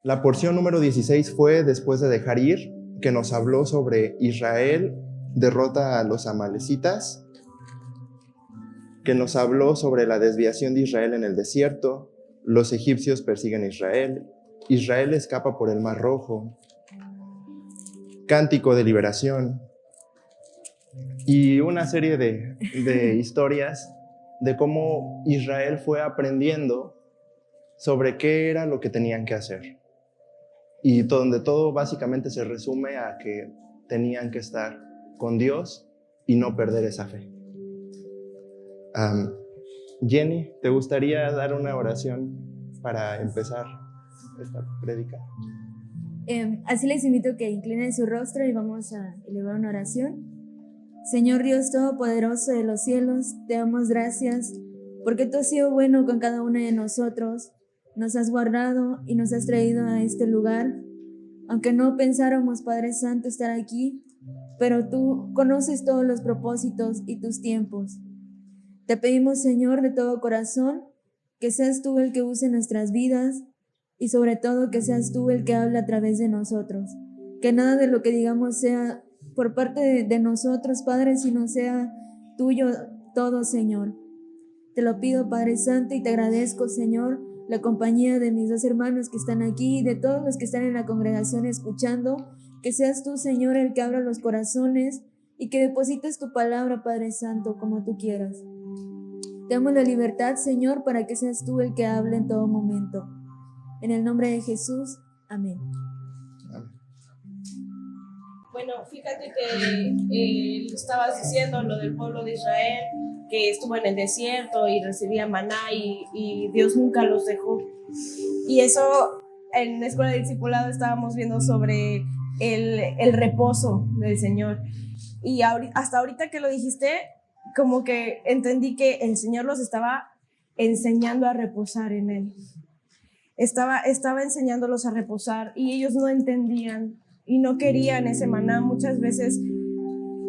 La porción número 16 fue después de dejar ir, que nos habló sobre Israel derrota a los amalecitas, que nos habló sobre la desviación de Israel en el desierto, los egipcios persiguen a Israel, Israel escapa por el Mar Rojo, cántico de liberación y una serie de historias de cómo Israel fue aprendiendo sobre qué era lo que tenían que hacer. Y donde todo básicamente se resume a que tenían que estar con Dios y no perder esa fe. Jenny, ¿te gustaría dar una oración para empezar esta prédica? Así les invito a que inclinen su rostro y vamos a elevar una oración. Señor Dios Todopoderoso de los cielos, te damos gracias porque tú has sido bueno con cada uno de nosotros, nos has guardado y nos has traído a este lugar. Aunque no pensáramos, Padre Santo, estar aquí, pero tú conoces todos los propósitos y tus tiempos. Te pedimos, Señor, de todo corazón, que seas tú el que use nuestras vidas y sobre todo que seas tú el que habla a través de nosotros. Que nada de lo que digamos sea por parte de nosotros, Padre, sino sea tuyo todo, Señor. Te lo pido, Padre Santo, y te agradezco, Señor, la compañía de mis dos hermanos que están aquí y de todos los que están en la congregación escuchando. Que seas tú, Señor, el que abra los corazones y que deposites tu palabra, Padre Santo, como tú quieras. Te damos la libertad, Señor, para que seas tú el que hable en todo momento. En el nombre de Jesús, amén. Bueno, fíjate que estabas diciendo lo del pueblo de Israel, que estuvo en el desierto y recibía maná y Dios nunca los dejó. Y eso en la escuela de discipulado estábamos viendo sobre el reposo del Señor. Y hasta ahorita que lo dijiste, como que entendí que el Señor los estaba enseñando a reposar en Él. Estaba enseñándolos a reposar y ellos no entendían y no querían ese maná. Muchas veces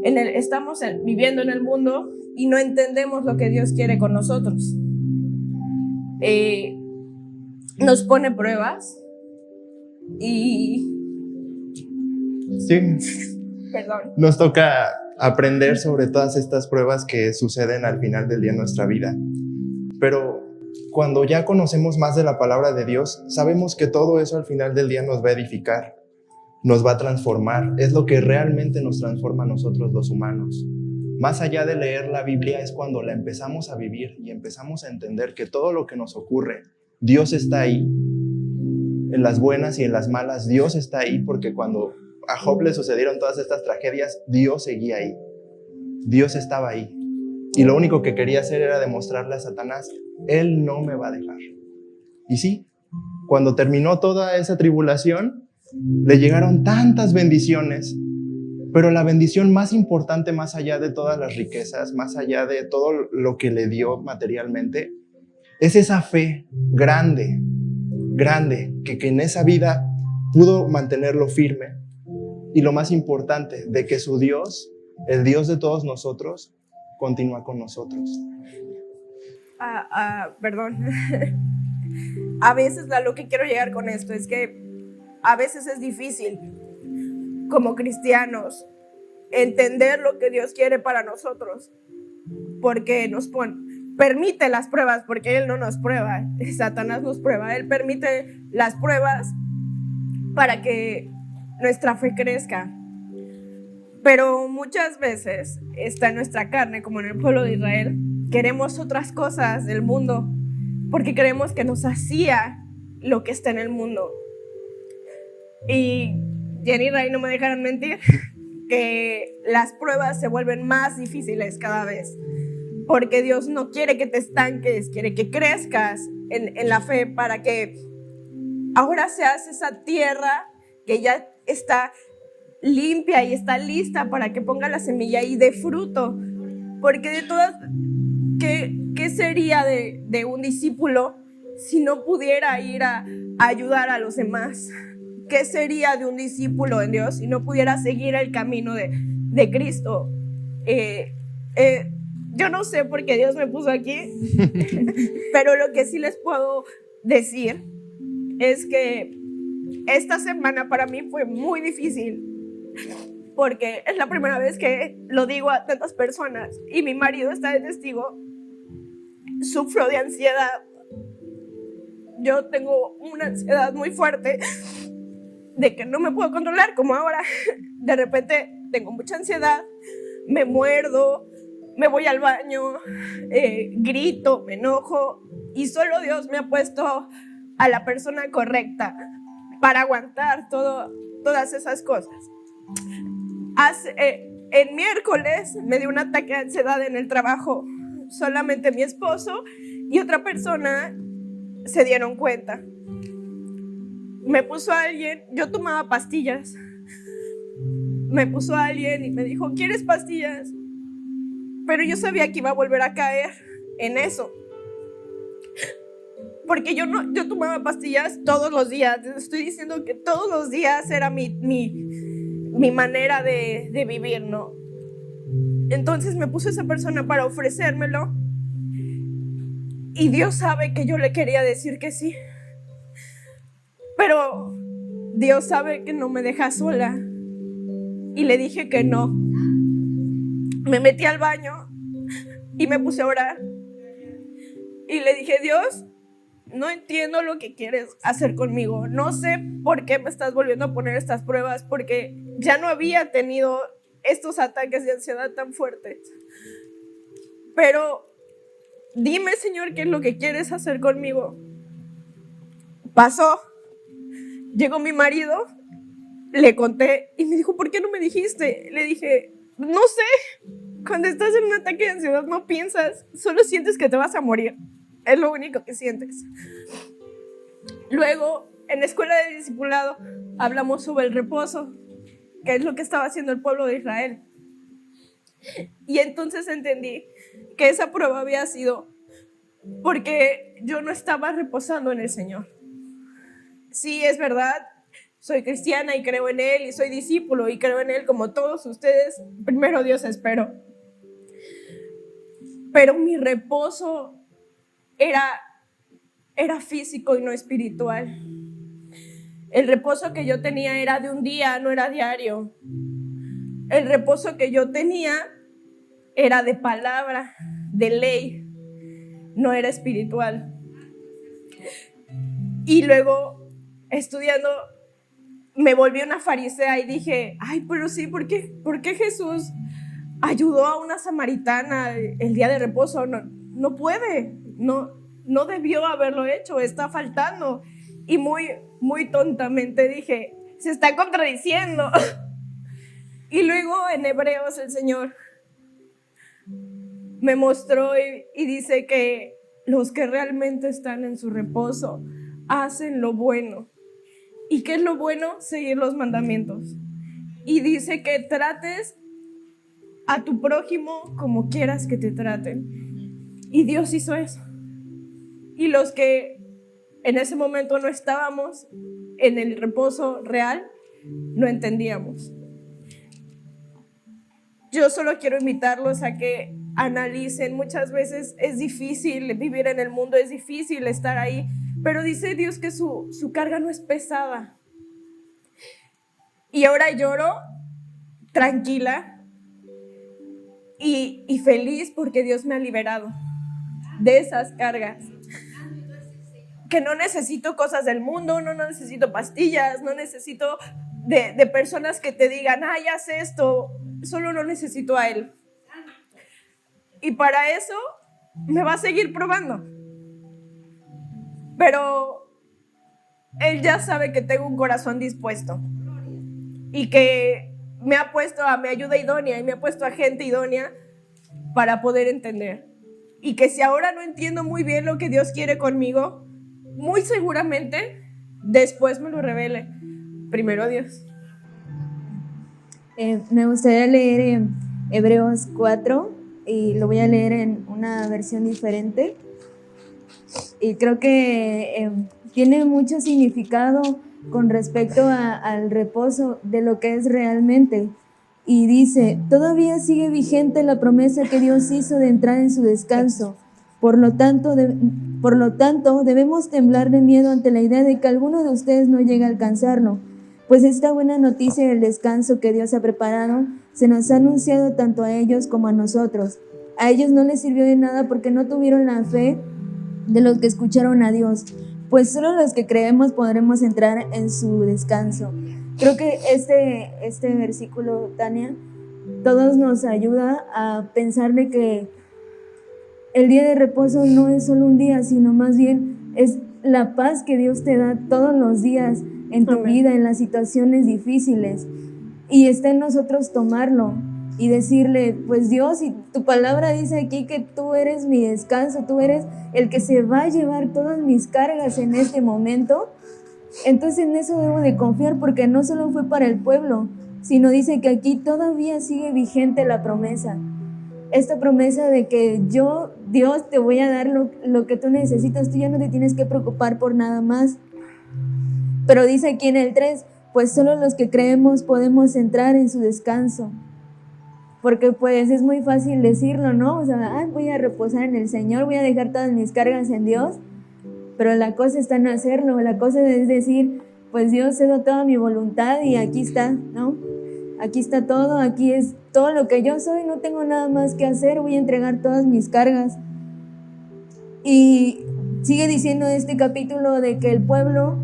estamos viviendo en el mundo y no entendemos lo que Dios quiere con nosotros. Nos pone pruebas y... Sí. Perdón. Nos toca aprender sobre todas estas pruebas que suceden al final del día en nuestra vida. Pero cuando ya conocemos más de la palabra de Dios, sabemos que todo eso al final del día nos va a edificar, nos va a transformar. Es lo que realmente nos transforma a nosotros los humanos. Más allá de leer la Biblia es cuando la empezamos a vivir y empezamos a entender que todo lo que nos ocurre, Dios está ahí. En las buenas y en las malas, Dios está ahí, porque cuando a Job le sucedieron todas estas tragedias, Dios seguía ahí. Dios estaba ahí. Y lo único que quería hacer era demostrarle a Satanás, Él no me va a dejar. Y sí, cuando terminó toda esa tribulación, le llegaron tantas bendiciones, pero la bendición más importante, más allá de todas las riquezas, más allá de todo lo que le dio materialmente, es esa fe grande, que en esa vida pudo mantenerlo firme. Y lo más importante, de que su Dios, el Dios de todos nosotros, continúa con nosotros. Perdón. A veces lo que quiero llegar con esto es que a veces es difícil como cristianos entender lo que Dios quiere para nosotros, porque nos permite las pruebas, porque Él no nos prueba, Satanás nos prueba, Él permite las pruebas para que nuestra fe crezca. Pero muchas veces está en nuestra carne, como en el pueblo de Israel, queremos otras cosas del mundo porque creemos que nos hacía lo que está en el mundo. Y Jenny y Ray no me dejarán mentir que las pruebas se vuelven más difíciles cada vez, porque Dios no quiere que te estanques, quiere que crezcas en la fe para que ahora seas esa tierra que ya está limpia y está lista para que ponga la semilla y dé fruto. Porque de todas, ¿qué sería de un discípulo si no pudiera ir a ayudar a los demás? ¿Qué sería de un discípulo en Dios si no pudiera seguir el camino de Cristo? Yo no sé por qué Dios me puso aquí, pero lo que sí les puedo decir es que esta semana para mí fue muy difícil porque es la primera vez que lo digo a tantas personas y mi marido está de testigo. Sufro de ansiedad. Yo tengo una ansiedad muy fuerte de que no me puedo controlar, como ahora. De repente tengo mucha ansiedad, me muerdo, me voy al baño, grito, me enojo, y solo Dios me ha puesto a la persona correcta para aguantar todas esas cosas. El miércoles me dio un ataque de ansiedad en el trabajo. Solamente mi esposo y otra persona se dieron cuenta. Me puso alguien, yo tomaba pastillas. Me puso alguien y me dijo, ¿quieres pastillas? Pero yo sabía que iba a volver a caer en eso. Porque yo tomaba pastillas todos los días. Estoy diciendo que todos los días era mi manera de vivir, ¿no? Entonces me puso esa persona para ofrecérmelo. Y Dios sabe que yo le quería decir que sí. Pero Dios sabe que no me deja sola. Y le dije que no. Me metí al baño y me puse a orar. Y le dije, Dios, no entiendo lo que quieres hacer conmigo. No sé por qué me estás volviendo a poner estas pruebas, porque ya no había tenido estos ataques de ansiedad tan fuertes. Pero dime, Señor, qué es lo que quieres hacer conmigo. Pasó. Llegó mi marido, le conté y me dijo, ¿por qué no me dijiste? Le dije, no sé. Cuando estás en un ataque de ansiedad no piensas, solo sientes que te vas a morir. Es lo único que sientes. Luego, en la escuela de discipulado, hablamos sobre el reposo, que es lo que estaba haciendo el pueblo de Israel. Y entonces entendí que esa prueba había sido porque yo no estaba reposando en el Señor. Sí, es verdad, soy cristiana y creo en Él y soy discípulo y creo en Él como todos ustedes. Primero Dios espero. Pero mi reposo era físico y no espiritual. El reposo que yo tenía era de un día, no era diario. El reposo que yo tenía era de palabra, de ley, no era espiritual. Y luego, estudiando, me volví una farisea y dije, ay, pero sí, ¿por qué Jesús ayudó a una samaritana el día de reposo? No puede, no debió haberlo hecho, está faltando. Y muy tontamente dije, se está contradiciendo. Y luego en Hebreos el Señor me mostró y dice que los que realmente están en su reposo hacen lo bueno. ¿Y qué es lo bueno? Seguir los mandamientos. Y dice que trates a tu prójimo como quieras que te traten. Y Dios hizo eso. Y los que en ese momento no estábamos en el reposo real, no entendíamos. Yo solo quiero invitarlos a que analicen. Muchas veces es difícil vivir en el mundo, es difícil estar ahí, pero dice Dios que su carga no es pesada. Y ahora lloro tranquila y feliz porque Dios me ha liberado de esas cargas. Que no necesito cosas del mundo, no necesito pastillas, no necesito de personas que te digan, ay, haz esto. Solo lo necesito a Él. Y para eso me va a seguir probando. Pero Él ya sabe que tengo un corazón dispuesto. Y que me ha puesto a mi ayuda idónea y me ha puesto a gente idónea para poder entender. Y que si ahora no entiendo muy bien lo que Dios quiere conmigo, muy seguramente después me lo revele. Primero Dios. Me gustaría leer Hebreos 4 y lo voy a leer en una versión diferente. Y creo que tiene mucho significado con respecto al reposo de lo que es realmente. Y dice, todavía sigue vigente la promesa que Dios hizo de entrar en su descanso. Por lo tanto, Por lo tanto, debemos temblar de miedo ante la idea de que alguno de ustedes no llegue a alcanzarlo, pues esta buena noticia del descanso que Dios ha preparado se nos ha anunciado tanto a ellos como a nosotros. A ellos no les sirvió de nada porque no tuvieron la fe de los que escucharon a Dios, pues solo los que creemos podremos entrar en su descanso. Creo que este versículo, Tania, todos nos ayuda a pensar de que el día de reposo no es solo un día, sino más bien es la paz que Dios te da todos los días en tu vida, en las situaciones difíciles. Y está en nosotros tomarlo y decirle, pues Dios, y tu palabra dice aquí que tú eres mi descanso, tú eres el que se va a llevar todas mis cargas en este momento. Entonces en eso debo de confiar, porque no solo fue para el pueblo, sino dice que aquí todavía sigue vigente la promesa. Esta promesa de que yo, Dios, te voy a dar lo que tú necesitas, tú ya no te tienes que preocupar por nada más. Pero dice aquí en el 3, pues solo los que creemos podemos entrar en su descanso. Porque pues es muy fácil decirlo, ¿no? O sea, voy a reposar en el Señor, voy a dejar todas mis cargas en Dios. Pero la cosa está en hacerlo, la cosa es decir, pues Dios, cedo toda mi voluntad y aquí está, ¿no? Aquí está todo, aquí es todo lo que yo soy, no tengo nada más que hacer, voy a entregar todas mis cargas. Y sigue diciendo este capítulo de que el pueblo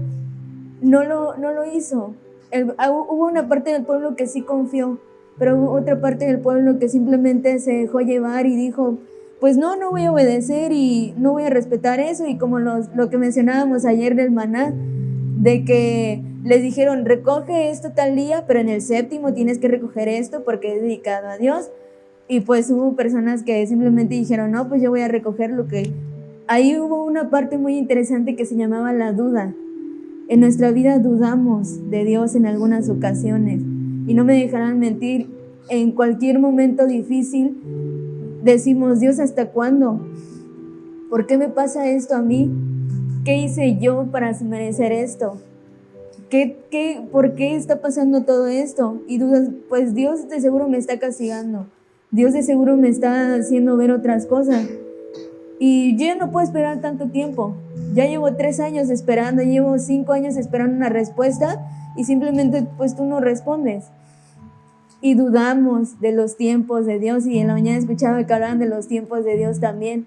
no lo hizo. Hubo una parte del pueblo que sí confió, pero hubo otra parte del pueblo que simplemente se dejó llevar y dijo, pues no voy a obedecer y no voy a respetar eso. Y como lo que mencionábamos ayer del maná, de que les dijeron, recoge esto tal día, pero en el séptimo tienes que recoger esto porque es dedicado a Dios. Y pues hubo personas que simplemente dijeron, no, pues yo voy a recoger lo que... Ahí hubo una parte muy interesante que se llamaba la duda. En nuestra vida dudamos de Dios en algunas ocasiones. Y no me dejarán mentir, en cualquier momento difícil decimos, Dios, ¿hasta cuándo? ¿Por qué me pasa esto a mí? ¿Qué hice yo para merecer esto? ¿Por qué está pasando todo esto? Y dudas, pues Dios de seguro me está castigando. Dios de seguro me está haciendo ver otras cosas. Y yo ya no puedo esperar tanto tiempo. Ya llevo 3 años esperando, llevo 5 años esperando una respuesta y simplemente pues tú no respondes. Y dudamos de los tiempos de Dios, y en la mañana escuchaba que hablaban de los tiempos de Dios también.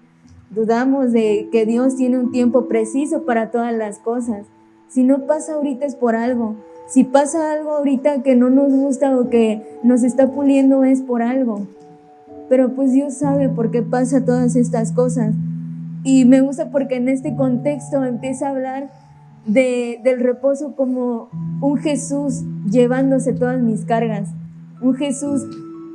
Dudamos de que Dios tiene un tiempo preciso para todas las cosas. Si no pasa ahorita es por algo. Si pasa algo ahorita que no nos gusta o que nos está puliendo es por algo. Pero pues Dios sabe por qué pasa todas estas cosas. Y me gusta porque en este contexto empieza a hablar del reposo como un Jesús llevándose todas mis cargas. Un Jesús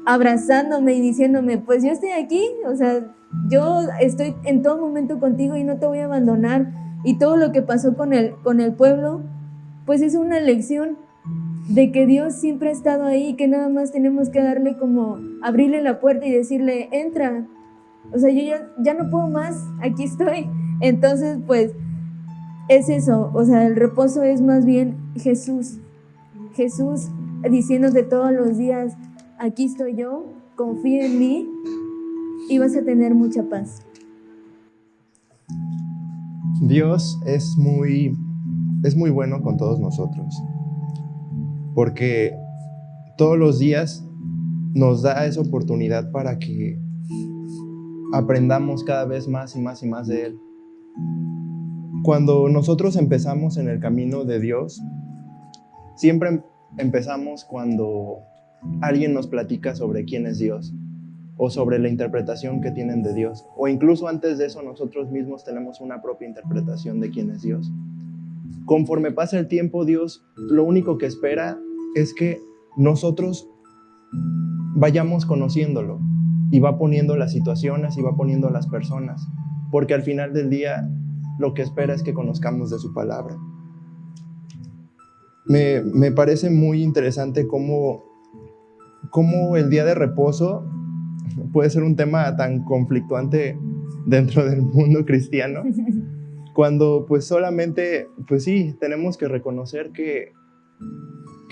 abrazándome y diciéndome, pues yo estoy aquí, o sea, yo estoy en todo momento contigo y no te voy a abandonar. Y todo lo que pasó con el pueblo, pues es una lección de que Dios siempre ha estado ahí, que nada más tenemos que darle como, abrirle la puerta y decirle, entra. O sea, yo ya no puedo más, aquí estoy. Entonces, pues, es eso, o sea, el reposo es más bien Jesús diciéndote todos los días, aquí estoy yo, confía en mí y vas a tener mucha paz. Dios es muy bueno con todos nosotros, porque todos los días nos da esa oportunidad para que aprendamos cada vez más y más y más de Él. Cuando nosotros empezamos en el camino de Dios, siempre empezamos cuando alguien nos platica sobre quién es Dios o sobre la interpretación que tienen de Dios, o incluso antes de eso nosotros mismos tenemos una propia interpretación de quién es Dios. Conforme pasa el tiempo, Dios lo único que espera es que nosotros vayamos conociéndolo, y va poniendo las situaciones y va poniendo las personas, porque al final del día lo que espera es que conozcamos de su palabra. Me parece muy interesante cómo el día de reposo puede ser un tema tan conflictuante dentro del mundo cristiano, cuando pues solamente, pues sí, tenemos que reconocer que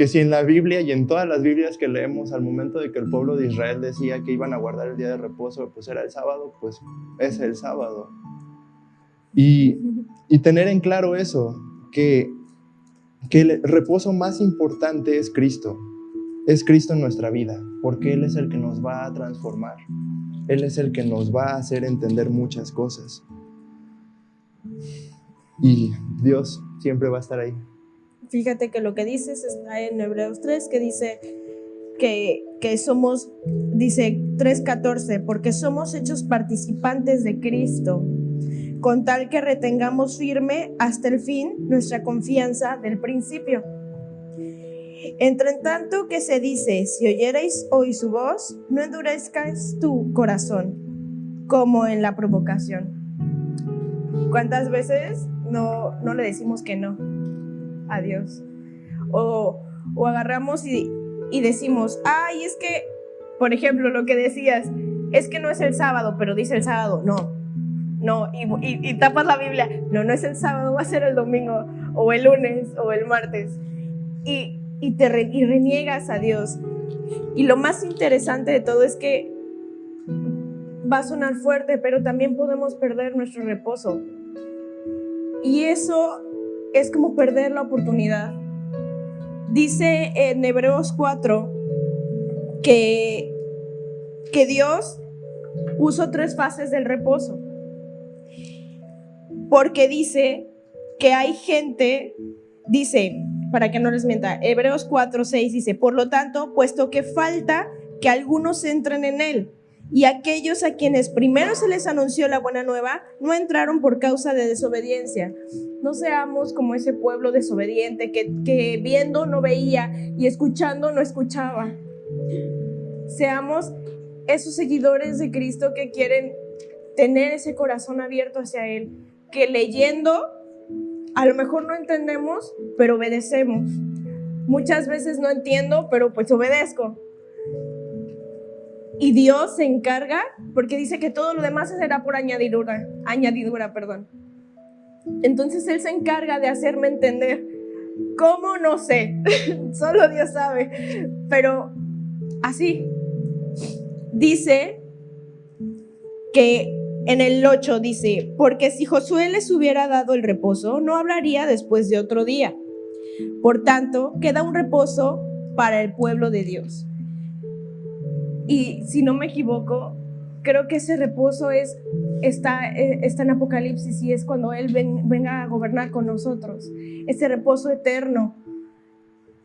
si en la Biblia y en todas las Biblias que leemos, al momento de que el pueblo de Israel decía que iban a guardar el día de reposo, pues era el sábado, pues es el sábado. Y tener en claro eso, que el reposo más importante es Cristo en nuestra vida, porque Él es el que nos va a transformar, Él es el que nos va a hacer entender muchas cosas. Y Dios siempre va a estar ahí. Fíjate que lo que dices está en Hebreos 3, que dice que somos, dice 3:14, porque somos hechos participantes de Cristo, con tal que retengamos firme hasta el fin nuestra confianza del principio. Entre tanto que se dice, si oyereis hoy su voz, no endurezcáis tu corazón, como en la provocación. ¿Cuántas veces no le decimos que no a Dios? O agarramos y decimos, ay, es que, por ejemplo, lo que decías, es que no es el sábado, pero dice el sábado, no, y tapas la Biblia, no es el sábado, va a ser el domingo, o el lunes, o el martes, y reniegas a Dios. Y lo más interesante de todo es que va a sonar fuerte, pero también podemos perder nuestro reposo, y eso es como perder la oportunidad. Dice en Hebreos 4 que Dios puso 3 fases del reposo, porque dice que hay gente, dice, para que no les mienta, Hebreos 4:6 dice, por lo tanto, puesto que falta que algunos entren en él, y aquellos a quienes primero se les anunció la buena nueva no entraron por causa de desobediencia. No seamos como ese pueblo desobediente que viendo no veía y escuchando no escuchaba. Seamos esos seguidores de Cristo que quieren tener ese corazón abierto hacia Él, que leyendo a lo mejor no entendemos, pero obedecemos. Muchas veces no entiendo, pero pues obedezco. Y Dios se encarga, porque dice que todo lo demás será por añadidura. Entonces Él se encarga de hacerme entender. ¿Cómo? No sé. Solo Dios sabe. Pero así. Dice que en el 8 dice, porque si Josué les hubiera dado el reposo, no hablaría después de otro día. Por tanto, queda un reposo para el pueblo de Dios. Y si no me equivoco, creo que ese reposo está en Apocalipsis, y es cuando Él venga a gobernar con nosotros. Ese reposo eterno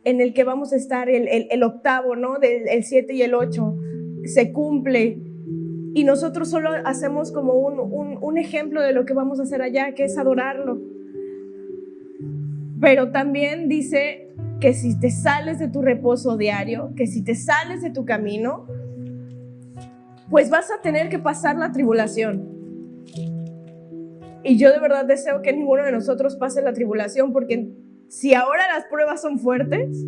en el que vamos a estar, el octavo, ¿no? El 7 y el 8 se cumple, y nosotros solo hacemos como un ejemplo de lo que vamos a hacer allá, que es adorarlo. Pero también dice que si te sales de tu reposo diario, que si te sales de tu camino, pues vas a tener que pasar la tribulación. Y yo de verdad deseo que ninguno de nosotros pase la tribulación, porque si ahora las pruebas son fuertes,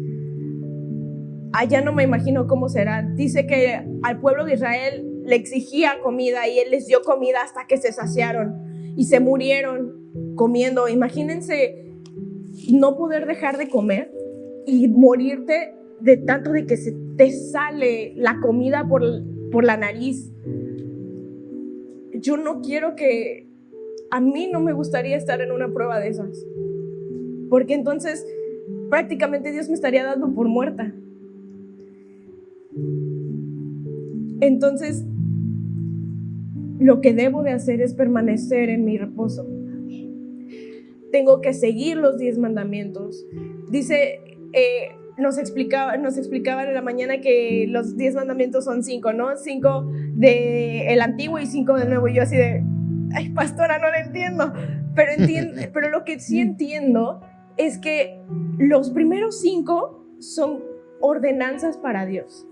allá no me imagino cómo será. Dice que al pueblo de Israel le exigía comida y Él les dio comida hasta que se saciaron y se murieron comiendo. Imagínense no poder dejar de comer y morirte de tanto de que se te sale la comida por la nariz. Yo no quiero a mí no me gustaría estar en una prueba de esas, porque entonces prácticamente Dios me estaría dando por muerta. Entonces lo que debo de hacer es permanecer en mi reposo. Tengo que seguir los 10 mandamientos. Dice, nos explicaban en la mañana que los 10 mandamientos son 5, ¿no? 5 del antiguo y 5 del nuevo. Y yo así de, ay, pastora, no lo entiendo. Pero lo que sí entiendo es que los primeros 5 son ordenanzas para Dios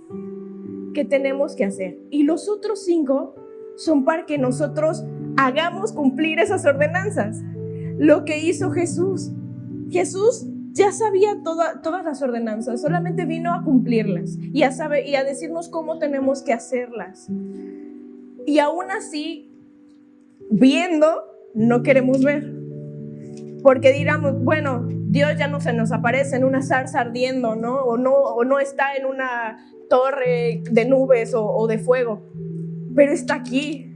que tenemos que hacer. Y los otros 5 son para que nosotros hagamos cumplir esas ordenanzas. Lo que hizo Jesús ya sabía todas las ordenanzas, solamente vino a cumplirlas y a decirnos cómo tenemos que hacerlas. Y aún así, viendo, no queremos ver, porque diramos, bueno, Dios ya no se nos aparece en una zarza ardiendo, ¿no? O no está en una torre de nubes o de fuego, pero está aquí.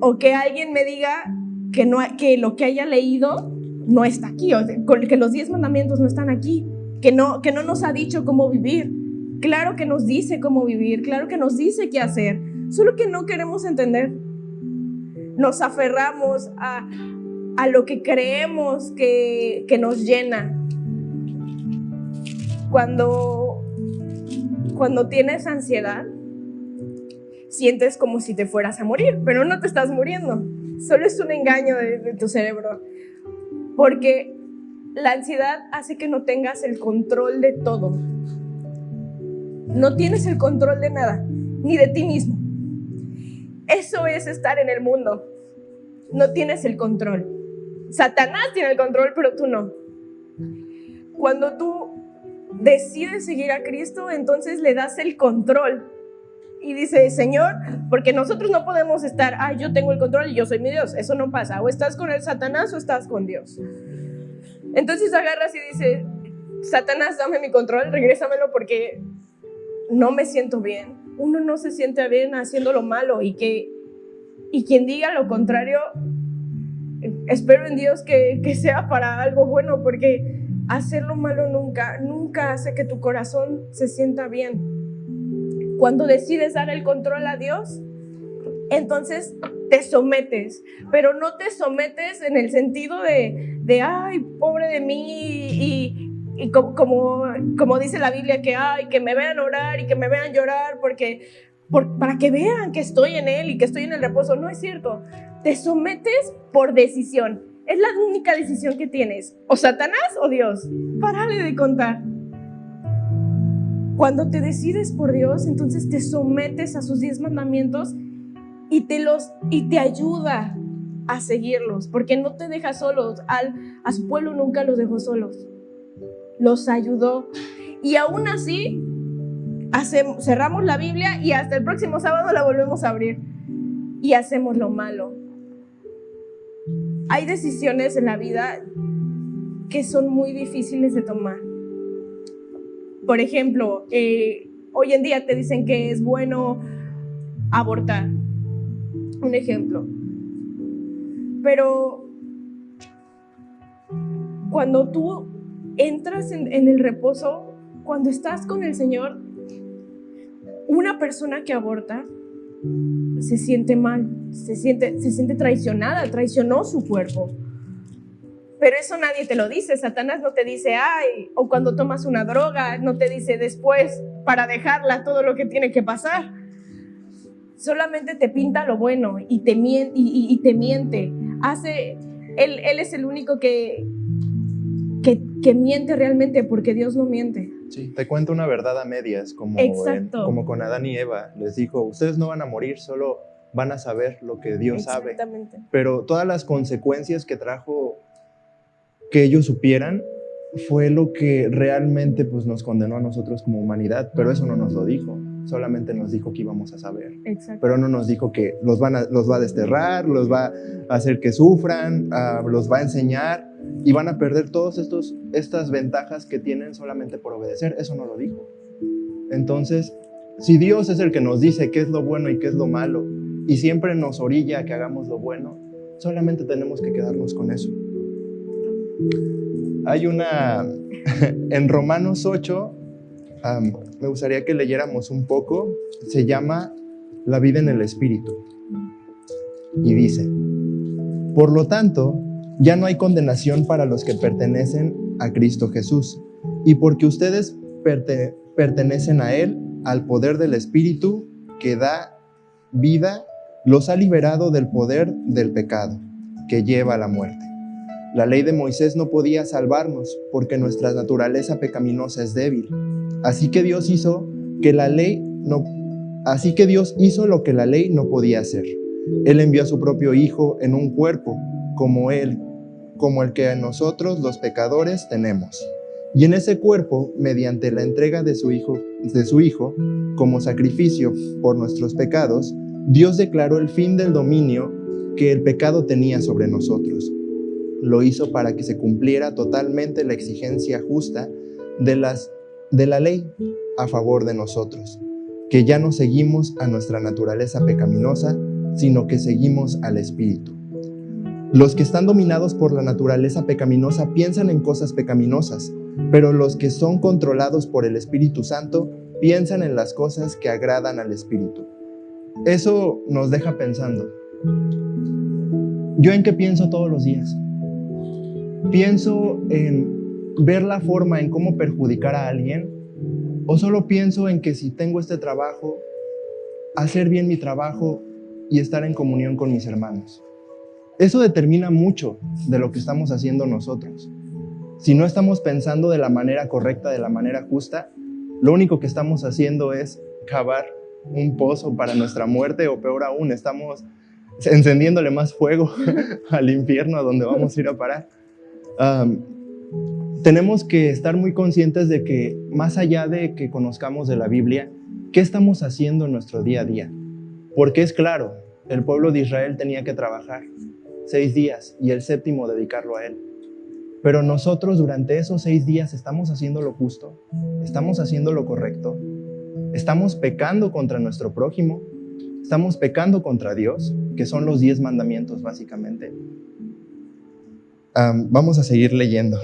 O que alguien me diga que lo que haya leído no está aquí, o sea, que los 10 mandamientos no están aquí, que no nos ha dicho cómo vivir. Claro que nos dice cómo vivir, claro que nos dice qué hacer, solo que no queremos entender. Nos aferramos a lo que creemos que nos llena. Cuando tienes ansiedad, sientes como si te fueras a morir, pero no te estás muriendo. Solo es un engaño de tu cerebro. Porque la ansiedad hace que no tengas el control de todo. No tienes el control de nada, ni de ti mismo. Eso es estar en el mundo. No tienes el control. Satanás tiene el control, pero tú no. Cuando tú decides seguir a Cristo, entonces le das el control. Y dice, Señor, porque nosotros no podemos estar, yo tengo el control y yo soy mi Dios. Eso no pasa. O estás con el Satanás o estás con Dios. Entonces agarras y dices, Satanás, dame mi control, regrésamelo porque no me siento bien. Uno no se siente bien haciendo lo malo y quien diga lo contrario, espero en Dios que sea para algo bueno, porque hacer lo malo nunca hace que tu corazón se sienta bien. Cuando decides dar el control a Dios, entonces te sometes, pero no te sometes en el sentido de ay, pobre de mí, y como dice la Biblia, que me vean orar y que me vean llorar, para que vean que estoy en Él y que estoy en el reposo. No es cierto. Te sometes por decisión. Es la única decisión que tienes. O Satanás o Dios. Párale de contar. Cuando te decides por Dios, entonces te sometes a sus 10 mandamientos y te ayuda a seguirlos, porque no te deja solos. A su pueblo nunca los dejó solos. Los ayudó. Y aún así, cerramos la Biblia y hasta el próximo sábado la volvemos a abrir. Y hacemos lo malo. Hay decisiones en la vida que son muy difíciles de tomar. Por ejemplo, hoy en día te dicen que es bueno abortar. Un ejemplo. Pero cuando tú entras en el reposo, cuando estás con el Señor, una persona que aborta se siente mal, se siente traicionada, traicionó su cuerpo. Pero eso nadie te lo dice. Satanás no te dice, o cuando tomas una droga, no te dice después, para dejarla, todo lo que tiene que pasar. Solamente te pinta lo bueno y te miente. Él es el único que miente realmente, porque Dios no miente. Sí, te cuenta una verdad a medias, como con Adán y Eva. Les dijo, ustedes no van a morir, solo van a saber lo que Dios sabe. Pero todas las consecuencias que trajo que ellos supieran fue lo que realmente pues, nos condenó a nosotros como humanidad, pero eso no nos lo dijo. Solamente nos dijo que íbamos a saber. Exacto. Pero no nos dijo que los va a desterrar, los va a hacer que sufran, los va a enseñar y van a perder todas estas ventajas que tienen solamente por obedecer. Eso no lo dijo. Entonces, si Dios es el que nos dice qué es lo bueno y qué es lo malo y siempre nos orilla a que hagamos lo bueno, solamente tenemos que quedarnos con eso. Hay en Romanos 8, me gustaría que leyéramos un poco, se llama La vida en el Espíritu. Y dice, por lo tanto, ya no hay condenación para los que pertenecen a Cristo Jesús, y porque ustedes pertenecen a Él, al poder del Espíritu que da vida, los ha liberado del poder del pecado, que lleva a la muerte. La ley de Moisés no podía salvarnos, porque nuestra naturaleza pecaminosa es débil. Así que Dios hizo lo que la ley no podía hacer. Él envió a su propio Hijo en un cuerpo, como el que nosotros los pecadores tenemos. Y en ese cuerpo, mediante la entrega de su Hijo como sacrificio por nuestros pecados, Dios declaró el fin del dominio que el pecado tenía sobre nosotros. Lo hizo para que se cumpliera totalmente la exigencia justa de la ley a favor de nosotros, que ya no seguimos a nuestra naturaleza pecaminosa, sino que seguimos al Espíritu. Los que están dominados por la naturaleza pecaminosa piensan en cosas pecaminosas, pero los que son controlados por el Espíritu Santo piensan en las cosas que agradan al Espíritu. Eso nos deja pensando. ¿Yo en qué pienso todos los días? ¿Pienso en ver la forma en cómo perjudicar a alguien? ¿O solo pienso en que si tengo este trabajo, hacer bien mi trabajo y estar en comunión con mis hermanos? Eso determina mucho de lo que estamos haciendo nosotros. Si no estamos pensando de la manera correcta, de la manera justa, lo único que estamos haciendo es cavar un pozo para nuestra muerte, o peor aún, estamos encendiéndole más fuego al infierno a donde vamos a ir a parar. Tenemos que estar muy conscientes de que, más allá de que conozcamos de la Biblia, ¿qué estamos haciendo en nuestro día a día? Porque es claro, el pueblo de Israel tenía que trabajar 6 días y el 7º dedicarlo a Él. Pero nosotros durante esos 6 días estamos haciendo lo justo, estamos haciendo lo correcto, estamos pecando contra nuestro prójimo, estamos pecando contra Dios, que son los 10 mandamientos básicamente. Vamos a seguir leyendo.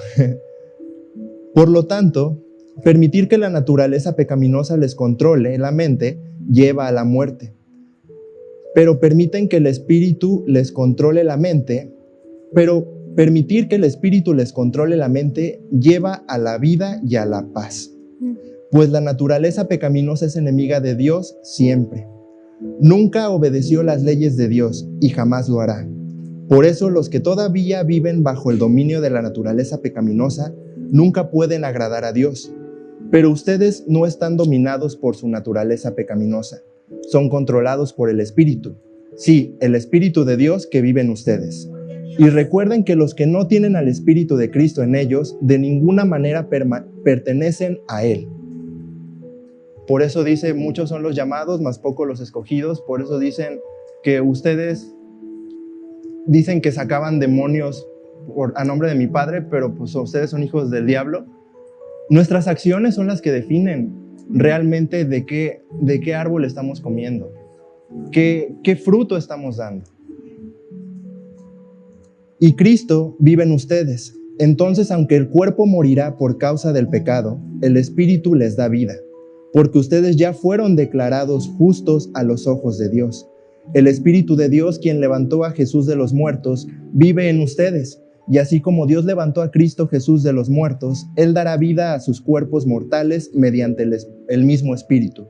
Por lo tanto, permitir que la naturaleza pecaminosa les controle la mente lleva a la muerte. Pero permiten que el Espíritu les controle la mente, permitir que el Espíritu les controle la mente lleva a la vida y a la paz. Pues la naturaleza pecaminosa es enemiga de Dios siempre. Nunca obedeció las leyes de Dios y jamás lo hará. Por eso los que todavía viven bajo el dominio de la naturaleza pecaminosa nunca pueden agradar a Dios. Pero ustedes no están dominados por su naturaleza pecaminosa. Son controlados por el Espíritu. Sí, el Espíritu de Dios que vive en ustedes. Y recuerden que los que no tienen al Espíritu de Cristo en ellos, de ninguna manera pertenecen a Él. Por eso dice, muchos son los llamados, mas pocos los escogidos. Por eso dicen que ustedes dicen que sacaban demonios a nombre de mi Padre, pero pues ustedes son hijos del diablo. Nuestras acciones son las que definen realmente de qué árbol estamos comiendo, qué fruto estamos dando. Y Cristo vive en ustedes. Entonces, aunque el cuerpo morirá por causa del pecado, el Espíritu les da vida, porque ustedes ya fueron declarados justos a los ojos de Dios. El Espíritu de Dios, quien levantó a Jesús de los muertos, vive en ustedes. Y así como Dios levantó a Cristo Jesús de los muertos, Él dará vida a sus cuerpos mortales mediante el mismo Espíritu,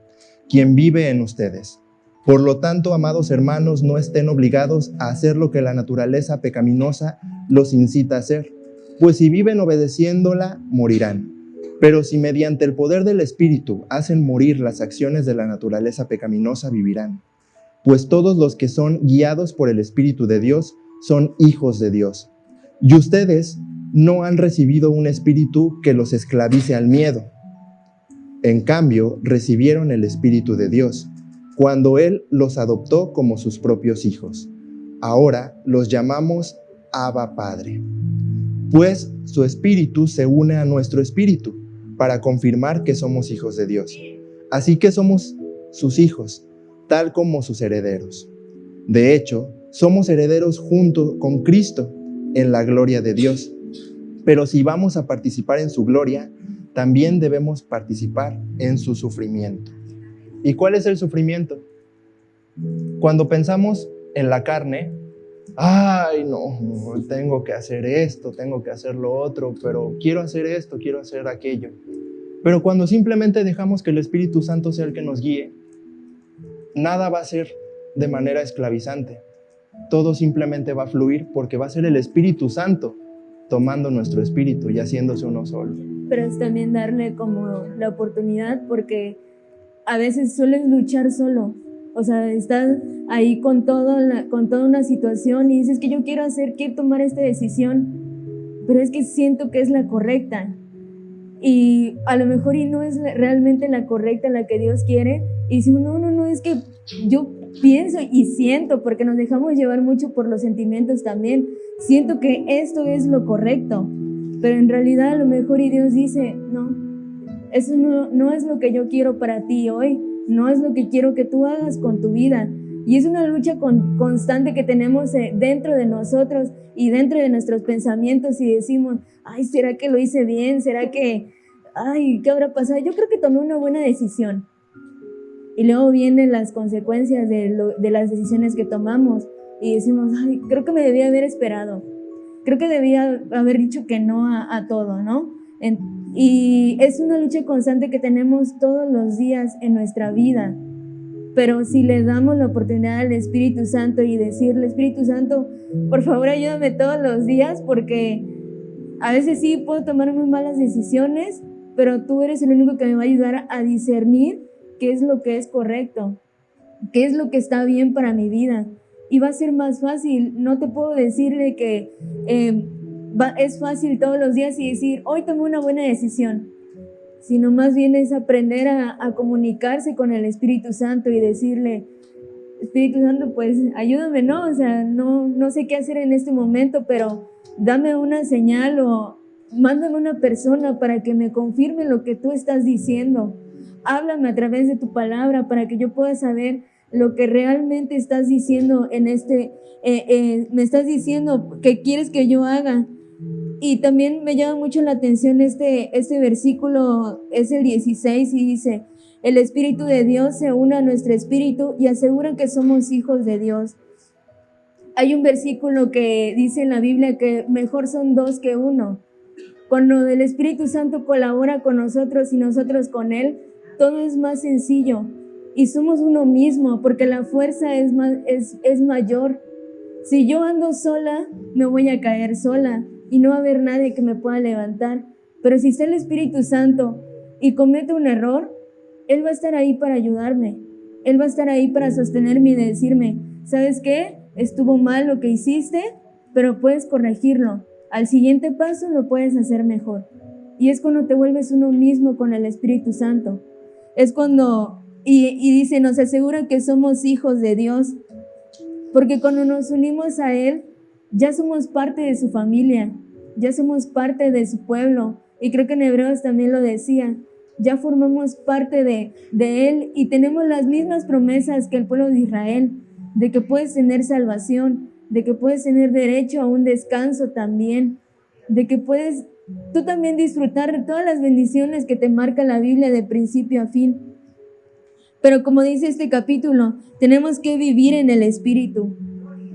quien vive en ustedes. Por lo tanto, amados hermanos, no estén obligados a hacer lo que la naturaleza pecaminosa los incita a hacer, pues si viven obedeciéndola, morirán. Pero si mediante el poder del Espíritu hacen morir las acciones de la naturaleza pecaminosa, vivirán. Pues todos los que son guiados por el Espíritu de Dios son hijos de Dios. Y ustedes no han recibido un espíritu que los esclavice al miedo. En cambio, recibieron el Espíritu de Dios, cuando Él los adoptó como sus propios hijos. Ahora los llamamos Abba Padre. Pues su Espíritu se une a nuestro espíritu para confirmar que somos hijos de Dios. Así que somos sus hijos, tal como sus herederos. De hecho, somos herederos junto con Cristo en la gloria de Dios. Pero si vamos a participar en su gloria, también debemos participar en su sufrimiento. ¿Y cuál es el sufrimiento? Cuando pensamos en la carne, ay, no, tengo que hacer esto, tengo que hacer lo otro, pero quiero hacer esto, quiero hacer aquello. Pero cuando simplemente dejamos que el Espíritu Santo sea el que nos guíe, nada va a ser de manera esclavizante. Todo simplemente va a fluir porque va a ser el Espíritu Santo tomando nuestro espíritu y haciéndose uno solo. Pero es también darle como la oportunidad, porque a veces sueles luchar solo. O sea, estás ahí con toda una situación y dices que yo quiero tomar esta decisión, pero es que siento que es la correcta. Y a lo mejor y no es realmente la correcta, la que Dios quiere. Y si no, es que yo pienso y siento, porque nos dejamos llevar mucho por los sentimientos también. Siento que esto es lo correcto, pero en realidad a lo mejor y Dios dice, no, eso no es lo que yo quiero para ti hoy, no es lo que quiero que tú hagas con tu vida. Y es una lucha constante que tenemos dentro de nosotros y dentro de nuestros pensamientos, y decimos, ay, ¿será que lo hice bien? ¿Será que, ay, qué habrá pasado? Yo creo que tomé una buena decisión. Y luego vienen las consecuencias de las decisiones que tomamos y decimos, ay, creo que me debía haber esperado. Creo que debía haber dicho que no a todo, ¿no? Y es una lucha constante que tenemos todos los días en nuestra vida. Pero si le damos la oportunidad al Espíritu Santo y decirle, Espíritu Santo, por favor ayúdame todos los días, porque a veces sí puedo tomar muy malas decisiones, pero tú eres el único que me va a ayudar a discernir qué es lo que es correcto, qué es lo que está bien para mi vida. Y va a ser más fácil. No te puedo decirle que es fácil todos los días y decir, hoy tomé una buena decisión, sino más bien es aprender a comunicarse con el Espíritu Santo y decirle, Espíritu Santo, pues ayúdame, ¿no? O sea, no sé qué hacer en este momento, pero dame una señal o mándame una persona para que me confirme lo que tú estás diciendo. Háblame a través de tu palabra para que yo pueda saber lo que realmente estás diciendo en me estás diciendo que quieres que yo haga. Y también me llama mucho la atención este versículo, es el 16, y dice, el Espíritu de Dios se une a nuestro espíritu y asegura que somos hijos de Dios. Hay un versículo que dice en la Biblia que mejor son dos que uno. Cuando el Espíritu Santo colabora con nosotros y nosotros con Él, todo es más sencillo y somos uno mismo, porque la fuerza es mayor. Si yo ando sola, me voy a caer sola y no va a haber nadie que me pueda levantar. Pero si está el Espíritu Santo y cometo un error, Él va a estar ahí para ayudarme. Él va a estar ahí para sostenerme y decirme, ¿sabes qué? Estuvo mal lo que hiciste, pero puedes corregirlo. Al siguiente paso lo puedes hacer mejor. Y es cuando te vuelves uno mismo con el Espíritu Santo. Es cuando, y dice, nos asegura que somos hijos de Dios, porque cuando nos unimos a Él, ya somos parte de su familia, ya somos parte de su pueblo, y creo que en Hebreos también lo decía, ya formamos parte de Él y tenemos las mismas promesas que el pueblo de Israel, de que puedes tener salvación, de que puedes tener derecho a un descanso también, de que puedes tú también disfrutar de todas las bendiciones que te marca la Biblia de principio a fin. Pero como dice este capítulo, tenemos que vivir en el Espíritu.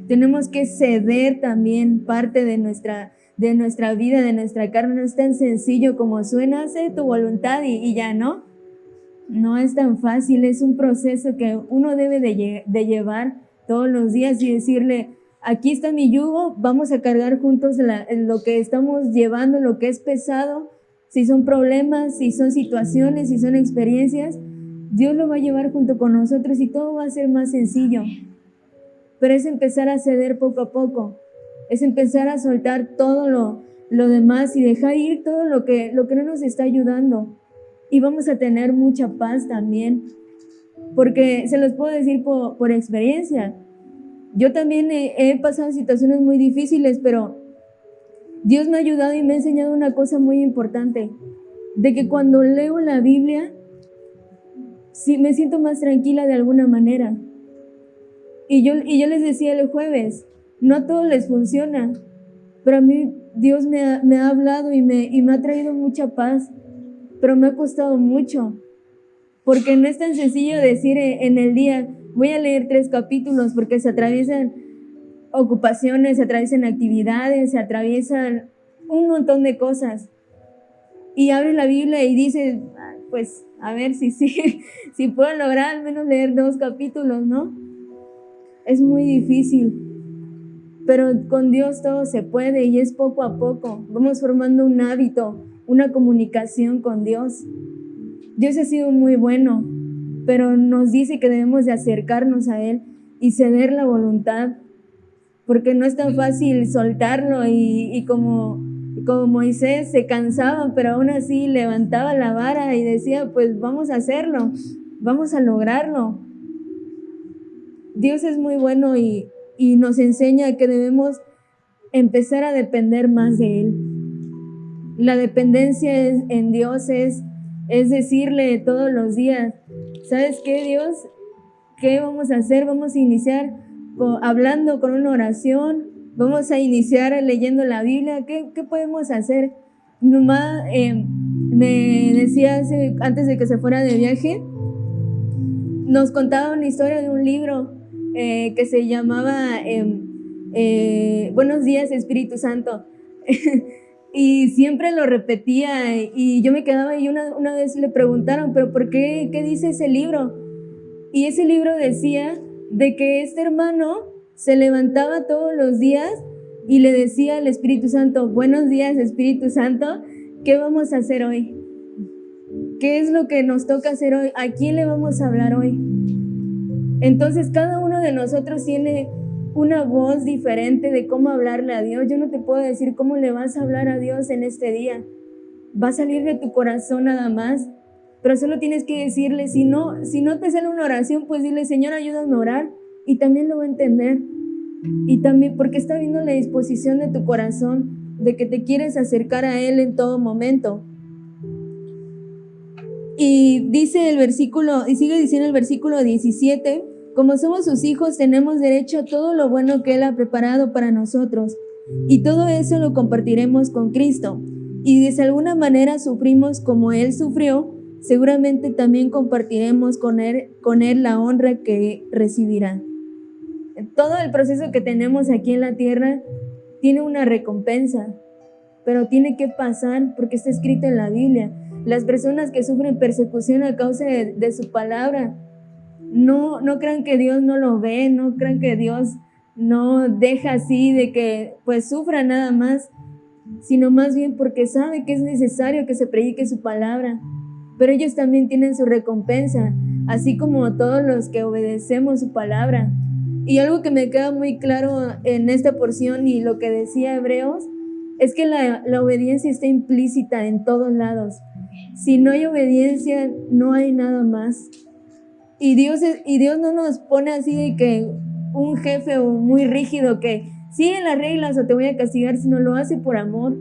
Tenemos que ceder también parte de nuestra vida, de nuestra carne. No es tan sencillo como suena, hacer tu voluntad y ya, ¿no? No es tan fácil, es un proceso que uno debe de llevar todos los días y decirle, aquí está mi yugo, vamos a cargar juntos lo que estamos llevando, lo que es pesado. Si son problemas, si son situaciones, si son experiencias, Dios lo va a llevar junto con nosotros y todo va a ser más sencillo. Pero es empezar a ceder poco a poco, es empezar a soltar todo lo demás y dejar ir todo lo que no nos está ayudando. Y vamos a tener mucha paz también, porque se los puedo decir por experiencia. Yo también he pasado situaciones muy difíciles, pero Dios me ha ayudado y me ha enseñado una cosa muy importante, de que cuando leo la Biblia, sí me siento más tranquila de alguna manera. Y yo les decía el jueves, no a todos les funciona, pero a mí Dios me ha hablado y me ha traído mucha paz, pero me ha costado mucho, porque no es tan sencillo decir en el día, voy a leer 3 capítulos, porque se atraviesan ocupaciones, se atraviesan actividades, se atraviesan un montón de cosas. Y abres la Biblia y dices, pues a ver si puedo lograr al menos leer 2 capítulos, ¿no? Es muy difícil, pero con Dios todo se puede y es poco a poco. Vamos formando un hábito, una comunicación con Dios. Dios ha sido muy bueno, pero nos dice que debemos de acercarnos a Él y ceder la voluntad, porque no es tan fácil soltarlo y como Moisés se cansaba, pero aún así levantaba la vara y decía, pues vamos a hacerlo, vamos a lograrlo. Dios es muy bueno y nos enseña que debemos empezar a depender más de Él. La dependencia en Dios es decirle todos los días, ¿sabes qué, Dios? ¿qué vamos a hacer? Vamos a iniciar hablando con una oración, vamos a iniciar leyendo la Biblia. ¿Qué podemos hacer? Mi mamá me decía antes de que se fuera de viaje, nos contaba una historia de un libro que se llamaba Buenos días, Espíritu Santo. Y siempre lo repetía y yo me quedaba y una vez le preguntaron, ¿pero por qué? ¿Qué dice ese libro? Y ese libro decía de que este hermano se levantaba todos los días y le decía al Espíritu Santo, buenos días, Espíritu Santo, ¿qué vamos a hacer hoy? ¿Qué es lo que nos toca hacer hoy? ¿A quién le vamos a hablar hoy? Entonces cada uno de nosotros tiene una voz diferente de cómo hablarle a Dios. Yo no te puedo decir cómo le vas a hablar a Dios en este día. Va a salir de tu corazón nada más, pero solo tienes que decirle, si no te sale una oración, pues dile, Señor, ayúdame a orar, y también lo va a entender. Y también porque está viendo la disposición de tu corazón, de que te quieres acercar a Él en todo momento. Y dice el versículo, y sigue diciendo el versículo 17, como somos sus hijos, tenemos derecho a todo lo bueno que Él ha preparado para nosotros, y todo eso lo compartiremos con Cristo. Y de alguna manera sufrimos como Él sufrió, seguramente también compartiremos con él la honra que recibirá. Todo el proceso que tenemos aquí en la tierra tiene una recompensa, pero tiene que pasar porque está escrito en la Biblia. Las personas que sufren persecución a causa de su palabra, no crean que Dios no lo ve, no crean que Dios no deja así de que pues sufra nada más, sino más bien porque sabe que es necesario que se predique su palabra. Pero ellos también tienen su recompensa, así como todos los que obedecemos su palabra. Y algo que me queda muy claro en esta porción y lo que decía Hebreos, es que la obediencia está implícita en todos lados. Si no hay obediencia, no hay nada más. Y Dios no nos pone así de que un jefe muy rígido que sigue las reglas o te voy a castigar, sino lo hace por amor.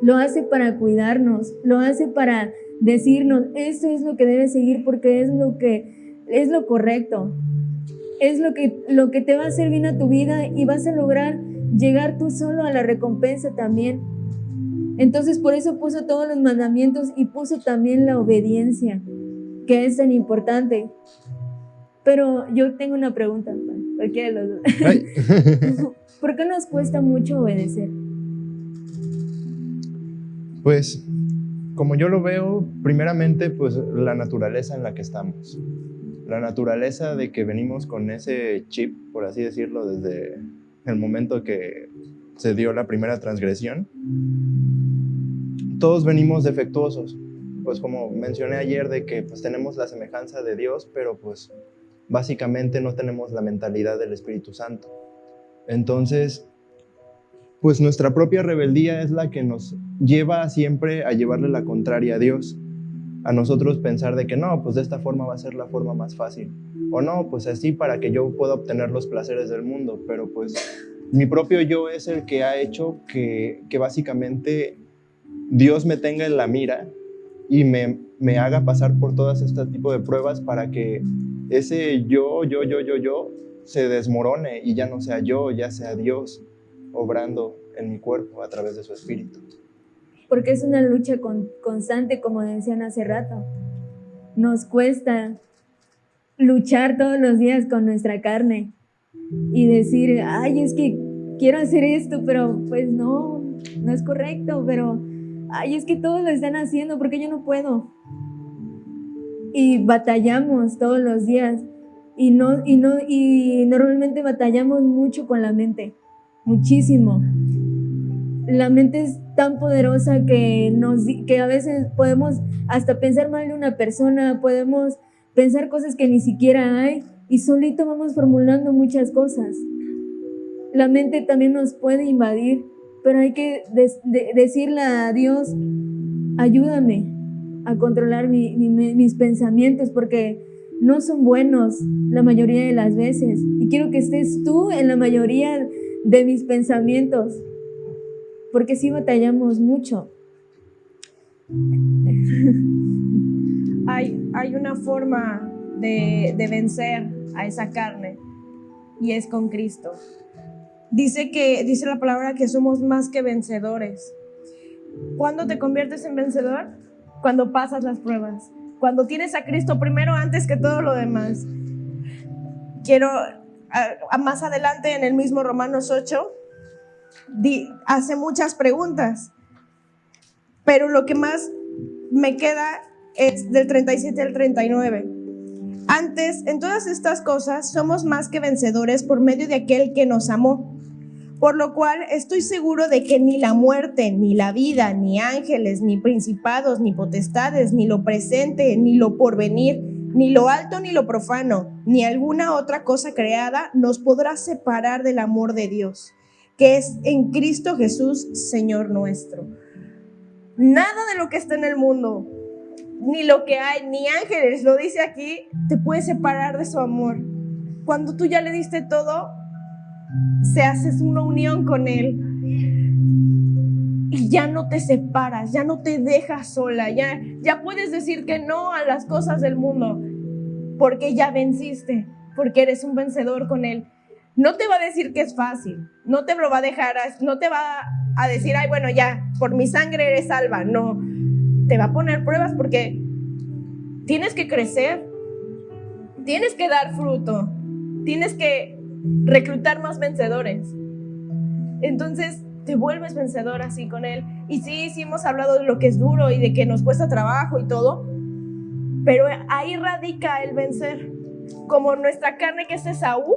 Lo hace para cuidarnos, lo hace para decirnos, esto es lo que debes seguir porque es lo correcto. Es lo que te va a hacer bien a tu vida y vas a lograr llegar tú solo a la recompensa también. Entonces por eso puso todos los mandamientos y puso también la obediencia, que es tan importante. Pero yo tengo una pregunta para cualquiera de los dos. ¿Por qué nos cuesta mucho obedecer? Pues, como yo lo veo, primeramente, pues la naturaleza en la que estamos. La naturaleza de que venimos con ese chip, por así decirlo, desde el momento que se dio la primera transgresión. Todos venimos defectuosos. Pues como mencioné ayer, de que pues tenemos la semejanza de Dios, pero pues básicamente no tenemos la mentalidad del Espíritu Santo. Entonces, pues nuestra propia rebeldía es la que nos lleva siempre a llevarle la contraria a Dios. A nosotros pensar de que no, pues de esta forma va a ser la forma más fácil. O no, pues así para que yo pueda obtener los placeres del mundo. Pero pues mi propio yo es el que ha hecho que básicamente Dios me tenga en la mira y me haga pasar por todas este tipo de pruebas para que ese yo se desmorone y ya no sea yo, ya sea Dios obrando en mi cuerpo a través de su espíritu. Porque es una lucha constante, como decían hace rato. Nos cuesta luchar todos los días con nuestra carne y decir, ay, es que quiero hacer esto, pero pues no es correcto, pero ay, es que todos lo están haciendo, ¿por qué yo no puedo? Y batallamos todos los días y normalmente batallamos mucho con la mente, muchísimo. La mente es tan poderosa que a veces podemos hasta pensar mal de una persona, podemos pensar cosas que ni siquiera hay y solito vamos formulando muchas cosas. La mente también nos puede invadir, pero hay que decirle a Dios, ayúdame a controlar mis pensamientos porque no son buenos la mayoría de las veces y quiero que estés tú en la mayoría de mis pensamientos. Porque sí batallamos mucho. Hay una forma de vencer a esa carne, y es con Cristo. Dice la palabra que somos más que vencedores. ¿Cuándo te conviertes en vencedor? Cuando pasas las pruebas, cuando tienes a Cristo primero antes que todo lo demás. Quiero, más adelante en el mismo Romanos 8, hace muchas preguntas, pero lo que más me queda es del 37 al 39. Antes, en todas estas cosas, somos más que vencedores por medio de aquel que nos amó. Por lo cual estoy seguro de que ni la muerte, ni la vida, ni ángeles, ni principados, ni potestades, ni lo presente, ni lo porvenir, ni lo alto, ni lo profano, ni alguna otra cosa creada nos podrá separar del amor de Dios, que es en Cristo Jesús, Señor nuestro. Nada de lo que está en el mundo, ni lo que hay, ni ángeles, lo dice aquí, te puede separar de su amor. Cuando tú ya le diste todo, se haces una unión con Él y ya no te separas, ya no te dejas sola, ya puedes decir que no a las cosas del mundo porque ya venciste, porque eres un vencedor con Él. No te va a decir que es fácil, no te lo va a dejar, no te va a decir, ay, bueno, ya, por mi sangre eres salva. No, te va a poner pruebas porque tienes que crecer, tienes que dar fruto, tienes que reclutar más vencedores. Entonces te vuelves vencedor así con Él. Y sí hemos hablado de lo que es duro y de que nos cuesta trabajo y todo, pero ahí radica el vencer. Como nuestra carne, que es Esaú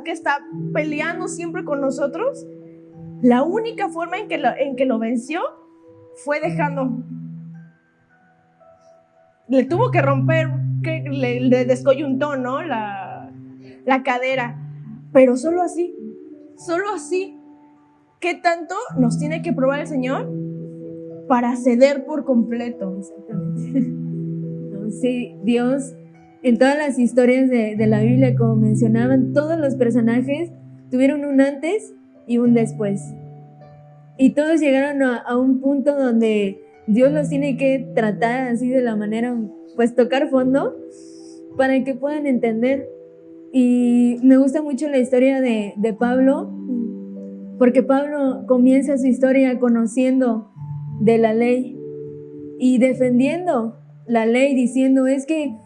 que está peleando siempre con nosotros, la única forma en que lo venció fue dejando. Le tuvo que romper, que le descoyuntó, ¿no? La cadera, pero solo así. ¿Qué tanto nos tiene que probar el Señor para ceder por completo? Exactamente. Sí, Dios, en todas las historias de la Biblia, como mencionaban, todos los personajes tuvieron un antes y un después. Y todos llegaron a un punto donde Dios los tiene que tratar así de la manera, pues tocar fondo, para que puedan entender. Y me gusta mucho la historia de Pablo, porque Pablo comienza su historia conociendo de la ley y defendiendo la ley, diciendo, es que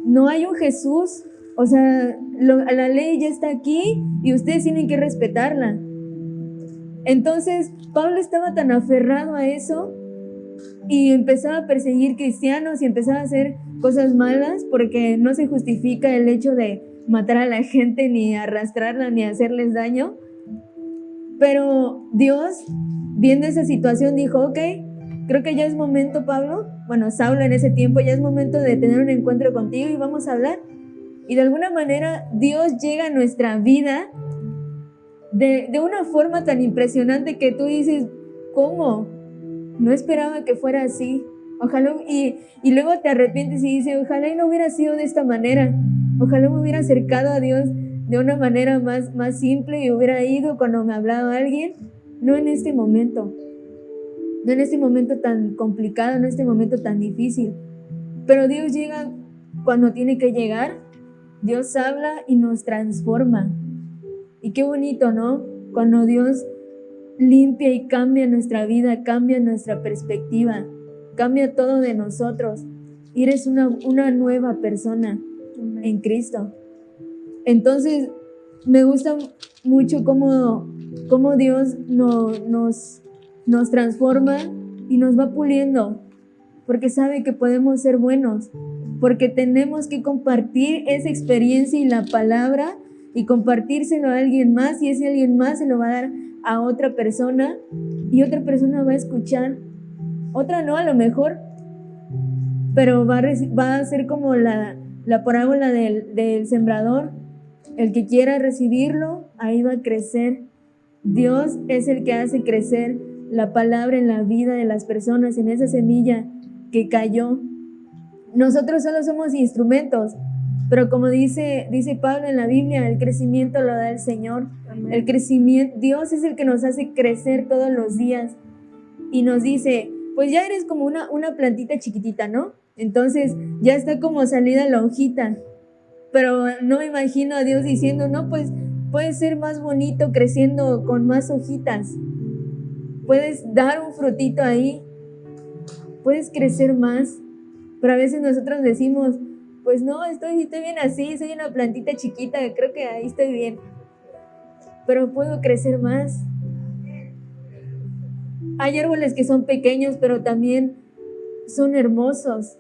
no hay un Jesús, o sea, la ley ya está aquí y ustedes tienen que respetarla. Entonces Pablo estaba tan aferrado a eso y empezaba a perseguir cristianos y empezaba a hacer cosas malas, porque no se justifica el hecho de matar a la gente, ni arrastrarla, ni hacerles daño. Pero Dios, viendo esa situación, dijo, ok, creo que ya es momento, Pablo, bueno, Saulo en ese tiempo, ya es momento de tener un encuentro contigo y vamos a hablar. Y de alguna manera Dios llega a nuestra vida de una forma tan impresionante que tú dices, ¿cómo? No esperaba que fuera así. Ojalá, y luego te arrepientes y dices, ojalá y no hubiera sido de esta manera. Ojalá me hubiera acercado a Dios de una manera más simple y hubiera ido cuando me hablaba alguien. No en este momento. No en este momento tan complicado, no en este momento tan difícil. Pero Dios llega cuando tiene que llegar. Dios habla y nos transforma. Y qué bonito, ¿no? Cuando Dios limpia y cambia nuestra vida, cambia nuestra perspectiva, cambia todo de nosotros. Y eres una nueva persona en Cristo. Entonces, me gusta mucho cómo Dios nos transforma y nos va puliendo, porque sabe que podemos ser buenos, porque tenemos que compartir esa experiencia y la palabra y compartírselo a alguien más, y ese alguien más se lo va a dar a otra persona y otra persona va a escuchar, otra no a lo mejor, pero va a ser como la parábola del sembrador. El que quiera recibirlo, ahí va a crecer. Dios es el que hace crecer la palabra en la vida de las personas, en esa semilla que cayó. Nosotros solo somos instrumentos, pero como dice Pablo en la Biblia, el crecimiento lo da el Señor. Amén. El crecimiento, Dios es el que nos hace crecer todos los días y nos dice, pues ya eres como una plantita chiquitita, ¿no? Entonces ya está como salida la hojita, pero no me imagino a Dios diciendo, no, pues puedes ser más bonito creciendo con más hojitas, puedes dar un frutito ahí, puedes crecer más. Pero a veces nosotros decimos, pues no, estoy bien así, soy una plantita chiquita, creo que ahí estoy bien, pero puedo crecer más. Hay árboles que son pequeños, pero también son hermosos.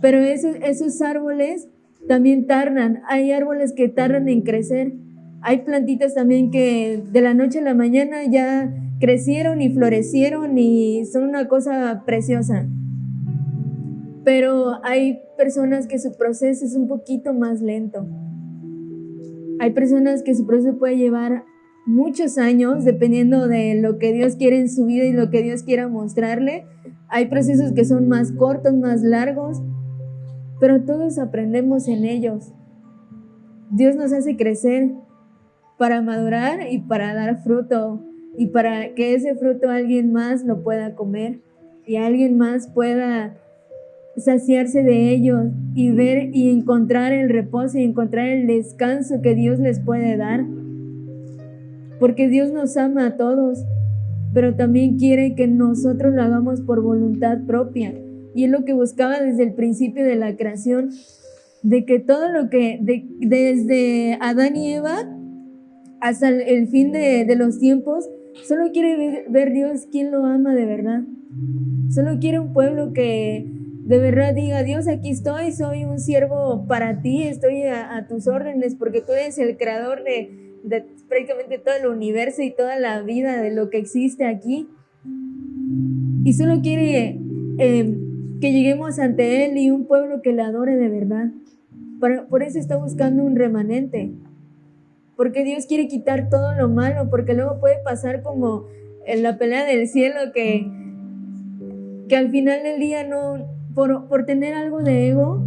Pero esos árboles también tardan. Hay árboles que tardan en crecer. Hay plantitas también que de la noche a la mañana ya crecieron y florecieron y son una cosa preciosa. Pero hay personas que su proceso es un poquito más lento. Hay personas que su proceso puede llevar muchos años, dependiendo de lo que Dios quiere en su vida y lo que Dios quiera mostrarle. Hay procesos que son más cortos, más largos, pero todos aprendemos en ellos. Dios nos hace crecer para madurar y para dar fruto, y para que ese fruto alguien más lo pueda comer y alguien más pueda saciarse de ellos y ver y encontrar el reposo y encontrar el descanso que Dios les puede dar. Porque Dios nos ama a todos, pero también quiere que nosotros lo hagamos por voluntad propia. Y es lo que buscaba desde el principio de la creación, de que todo lo que, desde Adán y Eva hasta el fin de los tiempos, solo quiere ver Dios quién lo ama de verdad. Solo quiere un pueblo que de verdad diga, Dios, aquí estoy, soy un siervo para ti, estoy a tus órdenes, porque tú eres el creador de prácticamente todo el universo y toda la vida de lo que existe aquí. Y solo quiere que lleguemos ante Él y un pueblo que le adore de verdad. Por eso está buscando un remanente, porque Dios quiere quitar todo lo malo, porque luego puede pasar como en la pelea del cielo, que al final del día no, por tener algo de ego,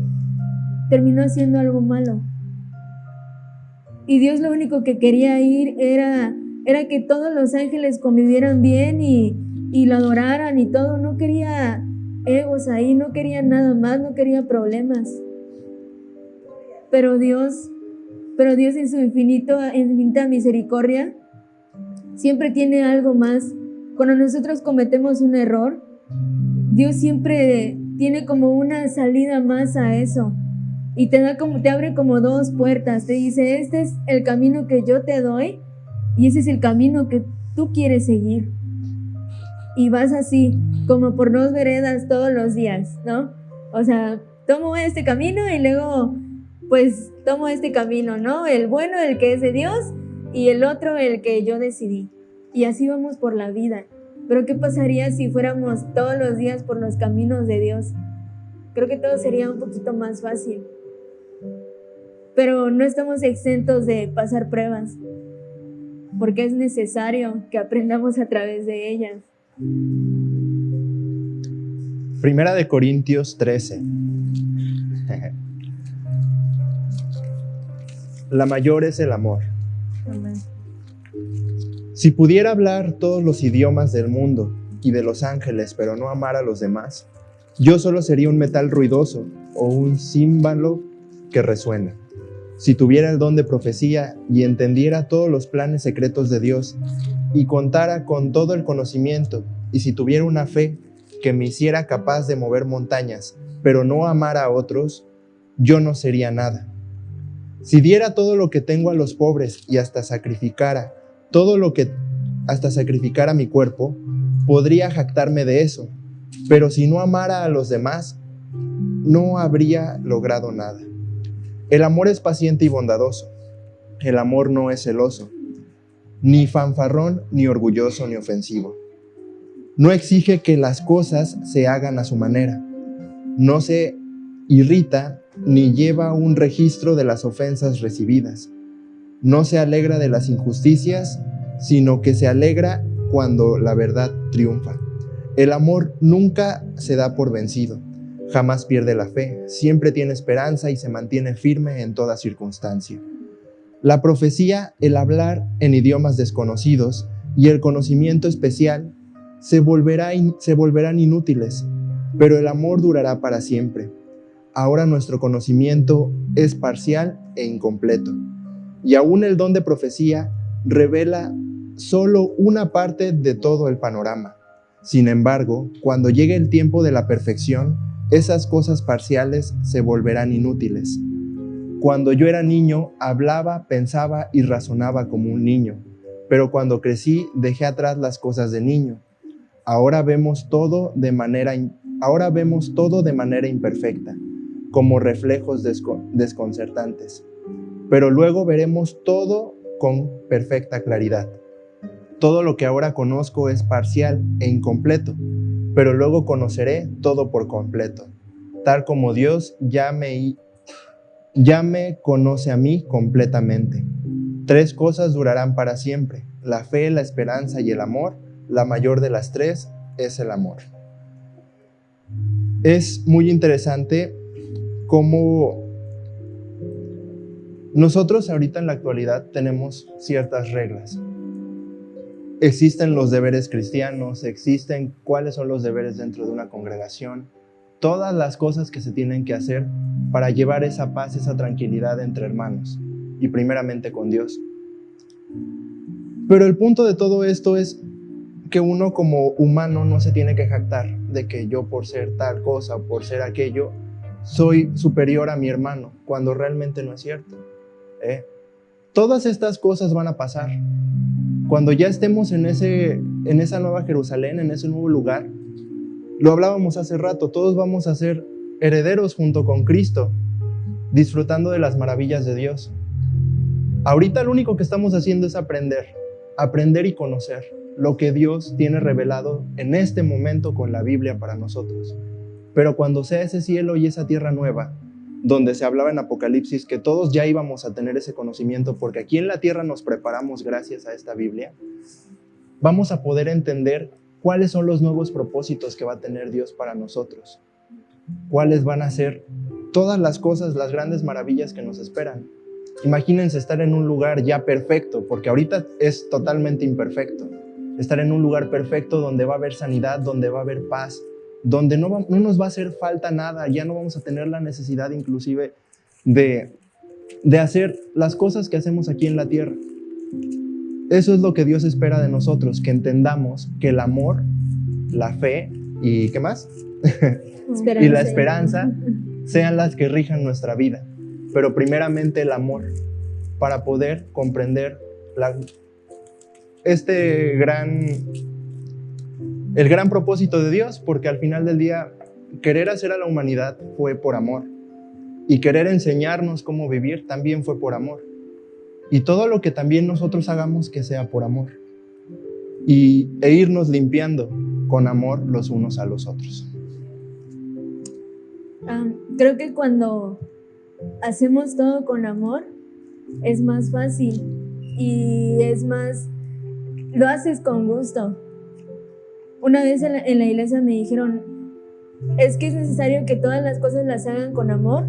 terminó haciendo algo malo. Y Dios lo único que quería ir era que todos los ángeles convivieran bien y lo adoraran y todo. No quería egos ahí, no quería nada más, no quería problemas. Pero Dios en su infinita misericordia siempre tiene algo más. Cuando nosotros cometemos un error, Dios siempre tiene como una salida más a eso. Y te abre como dos puertas. Te dice, este es el camino que yo te doy y ese es el camino que tú quieres seguir. Y vas así, como por dos veredas todos los días, ¿no? O sea, tomo este camino y luego, pues, tomo este camino, ¿no? El bueno, el que es de Dios, y el otro, el que yo decidí. Y así vamos por la vida. Pero ¿qué pasaría si fuéramos todos los días por los caminos de Dios? Creo que todo sería un poquito más fácil. Pero no estamos exentos de pasar pruebas, porque es necesario que aprendamos a través de ellas. Primera de Corintios 13. La mayor es el amor. Amén. Si pudiera hablar todos los idiomas del mundo y de los ángeles, pero no amar a los demás, yo solo sería un metal ruidoso o un címbalo que resuena. Si tuviera el don de profecía y entendiera todos los planes secretos de Dios y contara con todo el conocimiento, y si tuviera una fe que me hiciera capaz de mover montañas, pero no amara a otros, yo no sería nada. Si diera todo lo que tengo a los pobres y hasta sacrificara mi cuerpo, podría jactarme de eso. Pero si no amara a los demás, no habría logrado nada. El amor es paciente y bondadoso. El amor no es celoso, ni fanfarrón, ni orgulloso, ni ofensivo. No exige que las cosas se hagan a su manera. No se irrita ni lleva un registro de las ofensas recibidas. No se alegra de las injusticias, sino que se alegra cuando la verdad triunfa. El amor nunca se da por vencido. Jamás pierde la fe, siempre tiene esperanza y se mantiene firme en toda circunstancia. La profecía, el hablar en idiomas desconocidos y el conocimiento especial se volverán inútiles, pero el amor durará para siempre. Ahora nuestro conocimiento es parcial e incompleto, y aún el don de profecía revela solo una parte de todo el panorama. Sin embargo, cuando llegue el tiempo de la perfección, esas cosas parciales se volverán inútiles. Cuando yo era niño, hablaba, pensaba y razonaba como un niño, pero cuando crecí, dejé atrás las cosas de niño. Ahora vemos todo de manera imperfecta, como reflejos desconcertantes. Pero luego veremos todo con perfecta claridad. Todo lo que ahora conozco es parcial e incompleto, pero luego conoceré todo por completo, tal como Dios ya me conoce a mí completamente. 3 cosas durarán para siempre: la fe, la esperanza y el amor. La mayor de las 3 es el amor. Es muy interesante cómo nosotros ahorita en la actualidad tenemos ciertas reglas. Existen los deberes cristianos, existen cuáles son los deberes dentro de una congregación, todas las cosas que se tienen que hacer para llevar esa paz, esa tranquilidad entre hermanos y primeramente con Dios. Pero el punto de todo esto es que uno como humano no se tiene que jactar de que yo por ser tal cosa o por ser aquello soy superior a mi hermano, cuando realmente no es cierto. Todas estas cosas van a pasar. Cuando ya estemos en esa nueva Jerusalén, en ese nuevo lugar, lo hablábamos hace rato, todos vamos a ser herederos junto con Cristo, disfrutando de las maravillas de Dios. Ahorita lo único que estamos haciendo es aprender y conocer lo que Dios tiene revelado en este momento con la Biblia para nosotros. Pero cuando sea ese cielo y esa tierra nueva, donde se hablaba en Apocalipsis que todos ya íbamos a tener ese conocimiento, porque aquí en la tierra nos preparamos gracias a esta Biblia, vamos a poder entender cuáles son los nuevos propósitos que va a tener Dios para nosotros, cuáles van a ser todas las cosas, las grandes maravillas que nos esperan. Imagínense estar en un lugar ya perfecto, porque ahorita es totalmente imperfecto. Estar en un lugar perfecto donde va a haber sanidad, donde va a haber paz, donde no nos va a hacer falta nada, ya no vamos a tener la necesidad inclusive de hacer las cosas que hacemos aquí en la tierra. Eso es lo que Dios espera de nosotros, que entendamos que el amor, la fe y ¿qué más? Y la esperanza sean las que rijan nuestra vida, pero primeramente el amor, para poder comprender el gran propósito de Dios, porque al final del día querer hacer a la humanidad fue por amor, y querer enseñarnos cómo vivir también fue por amor, y todo lo que también nosotros hagamos que sea por amor, e irnos limpiando con amor los unos a los otros. Creo que cuando hacemos todo con amor es más fácil y lo haces con gusto. Una vez en la iglesia me dijeron, es que es necesario que todas las cosas las hagan con amor,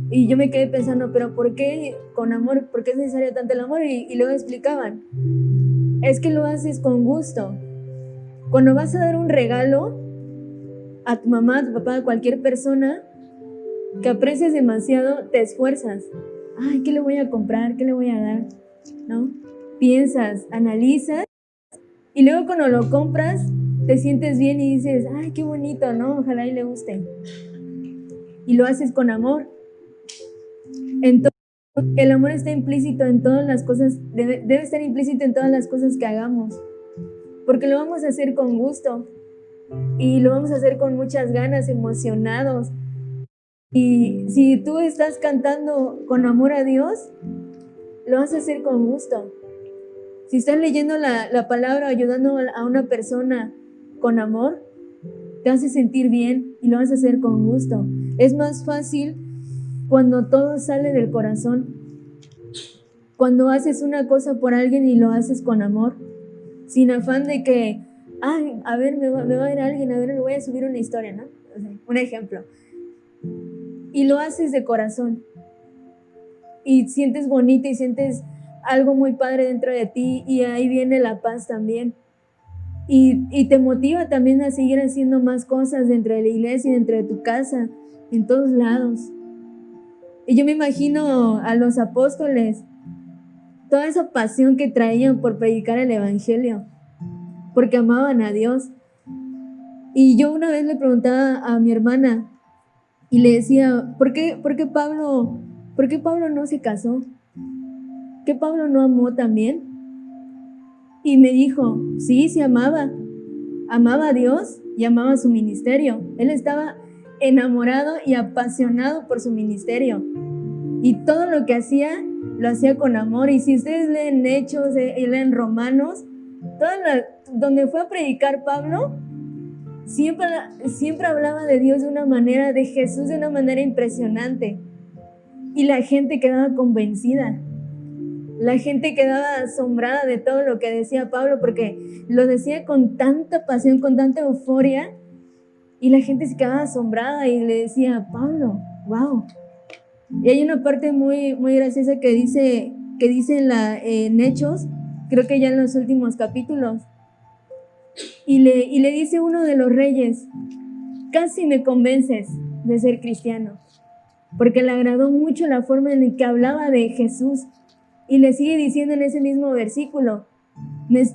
y yo me quedé pensando, pero ¿por qué con amor? ¿Por qué es necesario tanto el amor? Y luego explicaban, es que lo haces con gusto. Cuando vas a dar un regalo a tu mamá, a tu papá, a cualquier persona que aprecias demasiado, te esfuerzas. Ay, ¿qué le voy a comprar? ¿Qué le voy a dar? ¿No? Piensas, analizas, y luego cuando lo compras, te sientes bien y dices, ay, qué bonito, ¿no? Ojalá y le guste. Y lo haces con amor. Entonces, el amor está implícito en todas las cosas, debe estar implícito en todas las cosas que hagamos, porque lo vamos a hacer con gusto y lo vamos a hacer con muchas ganas, emocionados. Y si tú estás cantando con amor a Dios, lo vas a hacer con gusto. Si estás leyendo la palabra, ayudando a una persona con amor, te hace sentir bien y lo vas a hacer con gusto. Es más fácil cuando todo sale del corazón, cuando haces una cosa por alguien y lo haces con amor, sin afán de que, ay, a ver, me va a ver alguien, a ver, le voy a subir una historia, ¿no? O sea, un ejemplo. Y lo haces de corazón y sientes bonito y sientes algo muy padre dentro de ti, y ahí viene la paz también. y te motiva también a seguir haciendo más cosas dentro de la iglesia y dentro de tu casa, en todos lados. Y yo me imagino a los apóstoles, toda esa pasión que traían por predicar el evangelio, porque amaban a Dios. Y yo una vez le preguntaba a mi hermana y le decía, ¿por qué Pablo no se casó? ¿Que Pablo no amó también? Y me dijo, sí amaba a Dios y amaba su ministerio. Él estaba enamorado y apasionado por su ministerio. Y todo lo que hacía, lo hacía con amor. Y si ustedes leen Hechos y leen Romanos, donde fue a predicar Pablo, siempre hablaba de Dios de una manera, de Jesús de una manera impresionante. Y la gente quedaba convencida. La gente quedaba asombrada de todo lo que decía Pablo, porque lo decía con tanta pasión, con tanta euforia, y la gente se quedaba asombrada y le decía, Pablo, wow. Y hay una parte muy, muy graciosa que dice en Hechos, creo que ya en los últimos capítulos, y le dice uno de los reyes, casi me convences de ser cristiano, porque le agradó mucho la forma en la que hablaba de Jesús. Y le sigue diciendo en ese mismo versículo, me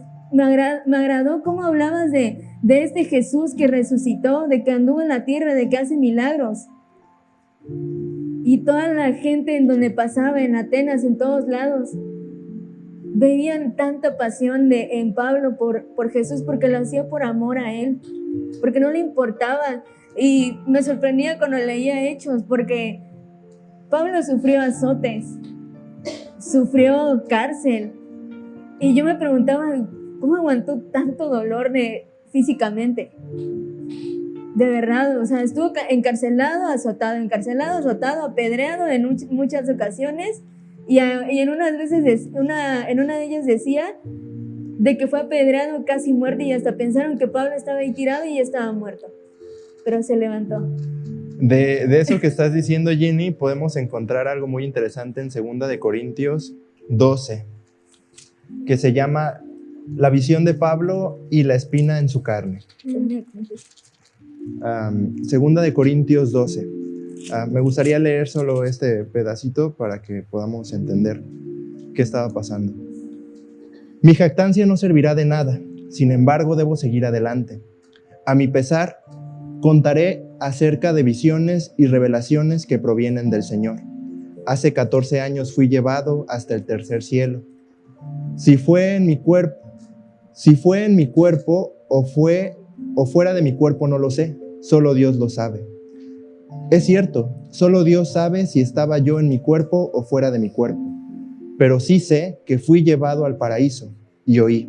agradó cómo hablabas de este Jesús que resucitó, de que anduvo en la tierra, de que hace milagros. Y toda la gente en donde pasaba, en Atenas, en todos lados, veían tanta pasión en Pablo por Jesús, porque lo hacía por amor a él, porque no le importaba. Y me sorprendía cuando leía Hechos, porque Pablo sufrió azotes, sufrió cárcel, y yo me preguntaba, ¿cómo aguantó tanto dolor físicamente? De verdad, o sea, estuvo encarcelado, azotado, apedreado en muchas ocasiones, y en una de ellas decía de que fue apedreado casi muerto, y hasta pensaron que Pablo estaba ahí tirado y ya estaba muerto, pero se levantó. De eso que estás diciendo, Jenny, podemos encontrar algo muy interesante en 2 de Corintios 12, que se llama La visión de Pablo y la espina en su carne. 2 de Corintios 12. Me gustaría leer solo este pedacito para que podamos entender qué estaba pasando. Mi jactancia no servirá de nada, sin embargo debo seguir adelante. A mi pesar, contaré acerca de visiones y revelaciones que provienen del Señor. Hace 14 años fui llevado hasta el tercer cielo. Si fue en mi cuerpo o fuera de mi cuerpo no lo sé, solo Dios lo sabe. Es cierto, solo Dios sabe si estaba yo en mi cuerpo o fuera de mi cuerpo. Pero sí sé que fui llevado al paraíso y oí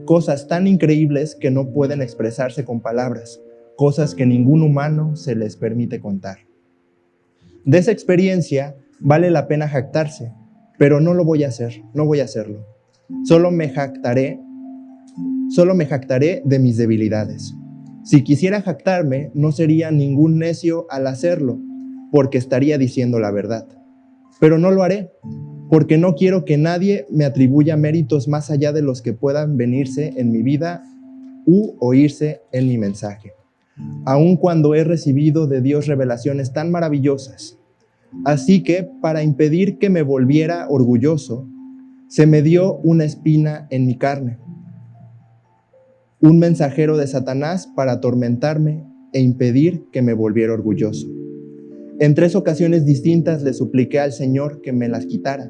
cosas tan increíbles que no pueden expresarse con palabras, cosas que ningún humano se les permite contar. De esa experiencia vale la pena jactarse, pero no voy a hacerlo. Solo me jactaré de mis debilidades. Si quisiera jactarme, no sería ningún necio al hacerlo, porque estaría diciendo la verdad. Pero no lo haré, porque no quiero que nadie me atribuya méritos más allá de los que puedan venirse en mi vida u oírse en mi mensaje, aun cuando he recibido de Dios revelaciones tan maravillosas. Así que, para impedir que me volviera orgulloso, se me dio una espina en mi carne, un mensajero de Satanás para atormentarme e impedir que me volviera orgulloso. En 3 ocasiones distintas le supliqué al Señor que me las quitara.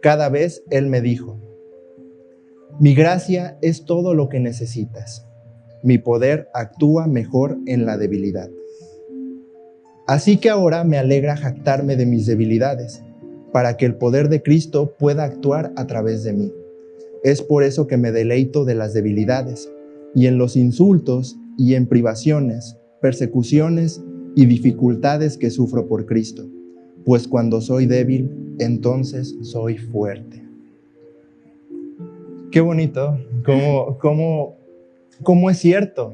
Cada vez Él me dijo: mi gracia es todo lo que necesitas. Mi poder actúa mejor en la debilidad. Así que ahora me alegra jactarme de mis debilidades, para que el poder de Cristo pueda actuar a través de mí. Es por eso que me deleito de las debilidades, y en los insultos y en privaciones, persecuciones y dificultades que sufro por Cristo, pues cuando soy débil, entonces soy fuerte. Qué bonito, cómo es cierto,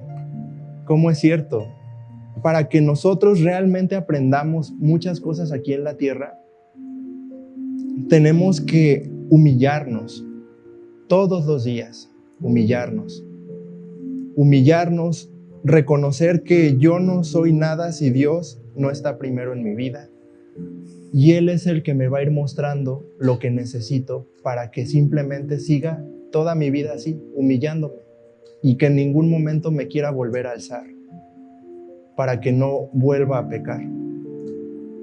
para que nosotros realmente aprendamos muchas cosas aquí en la tierra, tenemos que humillarnos todos los días, humillarnos. humillarnos, reconocer que yo no soy nada si Dios no está primero en mi vida. Y Él es el que me va a ir mostrando lo que necesito para que simplemente siga toda mi vida así, humillándome, y que en ningún momento me quiera volver a alzar, para que no vuelva a pecar.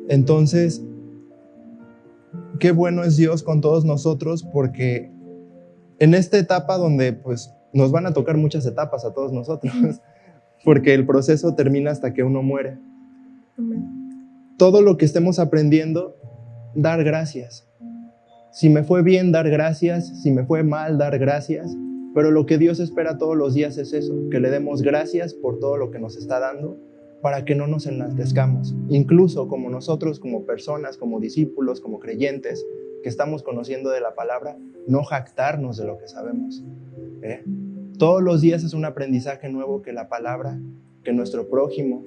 Entonces, qué bueno es Dios con todos nosotros, porque en esta etapa donde pues nos van a tocar muchas etapas a todos nosotros, porque el proceso termina hasta que uno muere. Todo lo que estemos aprendiendo, dar gracias. Si me fue bien, dar gracias. Si me fue mal, dar gracias. Pero lo que Dios espera todos los días es eso, que le demos gracias por todo lo que nos está dando, para que no nos enaltezcamos. Incluso como nosotros, como personas, como discípulos, como creyentes, que estamos conociendo de la palabra, no jactarnos de lo que sabemos. Todos los días es un aprendizaje nuevo, que la palabra, que nuestro prójimo,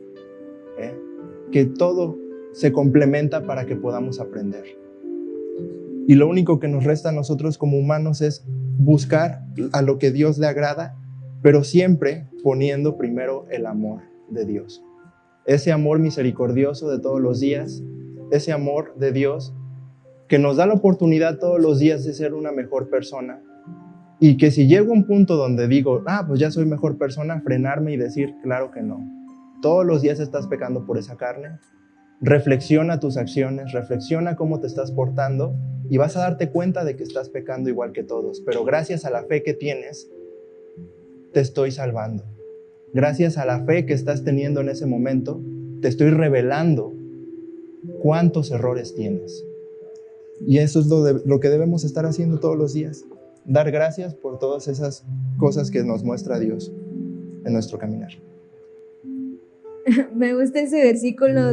que todo se complementa para que podamos aprender. Y lo único que nos resta a nosotros como humanos es buscar a lo que Dios le agrada, pero siempre poniendo primero el amor de Dios. Ese amor misericordioso de todos los días, ese amor de Dios que nos da la oportunidad todos los días de ser una mejor persona. Y que si llego a un punto donde digo, pues ya soy mejor persona, frenarme y decir, claro que no. Todos los días estás pecando por esa carne. Reflexiona tus acciones, reflexiona cómo te estás portando y vas a darte cuenta de que estás pecando igual que todos. Pero gracias a la fe que tienes, te estoy salvando. Gracias a la fe que estás teniendo en ese momento, te estoy revelando cuántos errores tienes. Y eso es lo que debemos estar haciendo todos los días. Dar gracias por todas esas cosas que nos muestra Dios en nuestro caminar. Me gusta ese versículo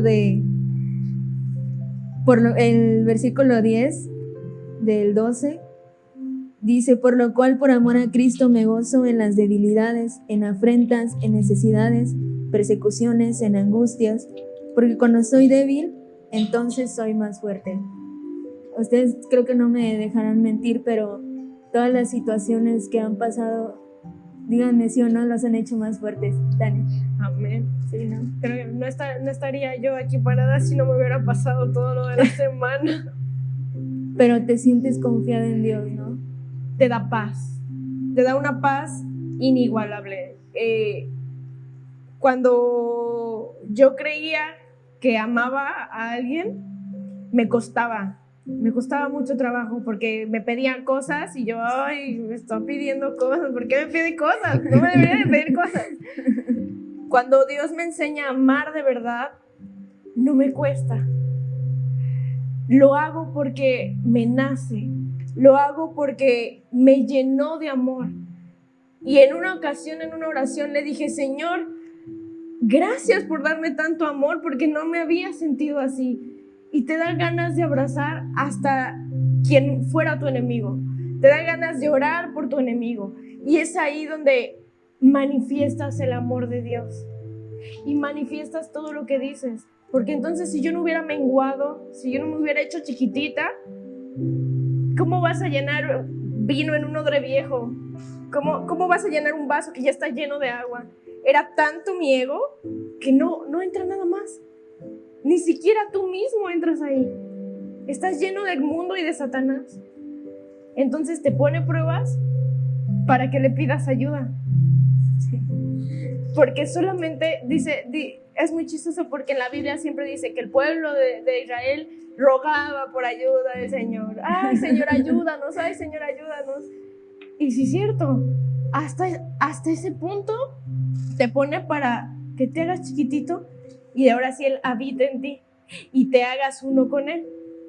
el versículo 10 del 12. Dice, por lo cual por amor a Cristo me gozo en las debilidades, en afrentas, en necesidades, persecuciones, en angustias, porque cuando soy débil, entonces soy más fuerte. Ustedes creo que no me dejarán mentir, pero todas las situaciones que han pasado, díganme sí o no, los han hecho más fuertes. Tania. Amén. Sí, ¿no? Creo que no estaría yo aquí parada si no me hubiera pasado todo lo de la semana. Pero te sientes confiada en Dios, ¿no? Te da paz, te da una paz inigualable. Cuando yo creía que amaba a alguien, me costaba mucho trabajo, porque me pedían cosas y yo, me está pidiendo cosas, ¿por qué me pide cosas? No me debería de pedir cosas. Cuando Dios me enseña a amar de verdad, no me cuesta. Lo hago porque me nace, lo hago porque me llenó de amor. Y en una ocasión, en una oración, le dije, Señor, gracias por darme tanto amor, porque no me había sentido así. Y te da ganas de abrazar hasta quien fuera tu enemigo. Te da ganas de orar por tu enemigo. Y es ahí donde manifiestas el amor de Dios. Y manifiestas todo lo que dices. Porque entonces si yo no hubiera menguado, si yo no me hubiera hecho chiquitita, ¿cómo vas a llenar vino en un odre viejo? ¿Cómo vas a llenar un vaso que ya está lleno de agua? Era tanto mi ego que no entra nada más. Ni siquiera tú mismo entras ahí. Estás lleno del mundo y de Satanás. Entonces te pone pruebas para que le pidas ayuda. Sí. Porque solamente es muy chistoso, porque en la Biblia siempre dice que el pueblo de Israel rogaba por ayuda del Señor. Ay, Señor, ayúdanos. Ay, Señor, ayúdanos. Y sí es cierto, hasta ese punto te pone para que te hagas chiquitito y ahora sí Él habita en ti y te hagas uno con Él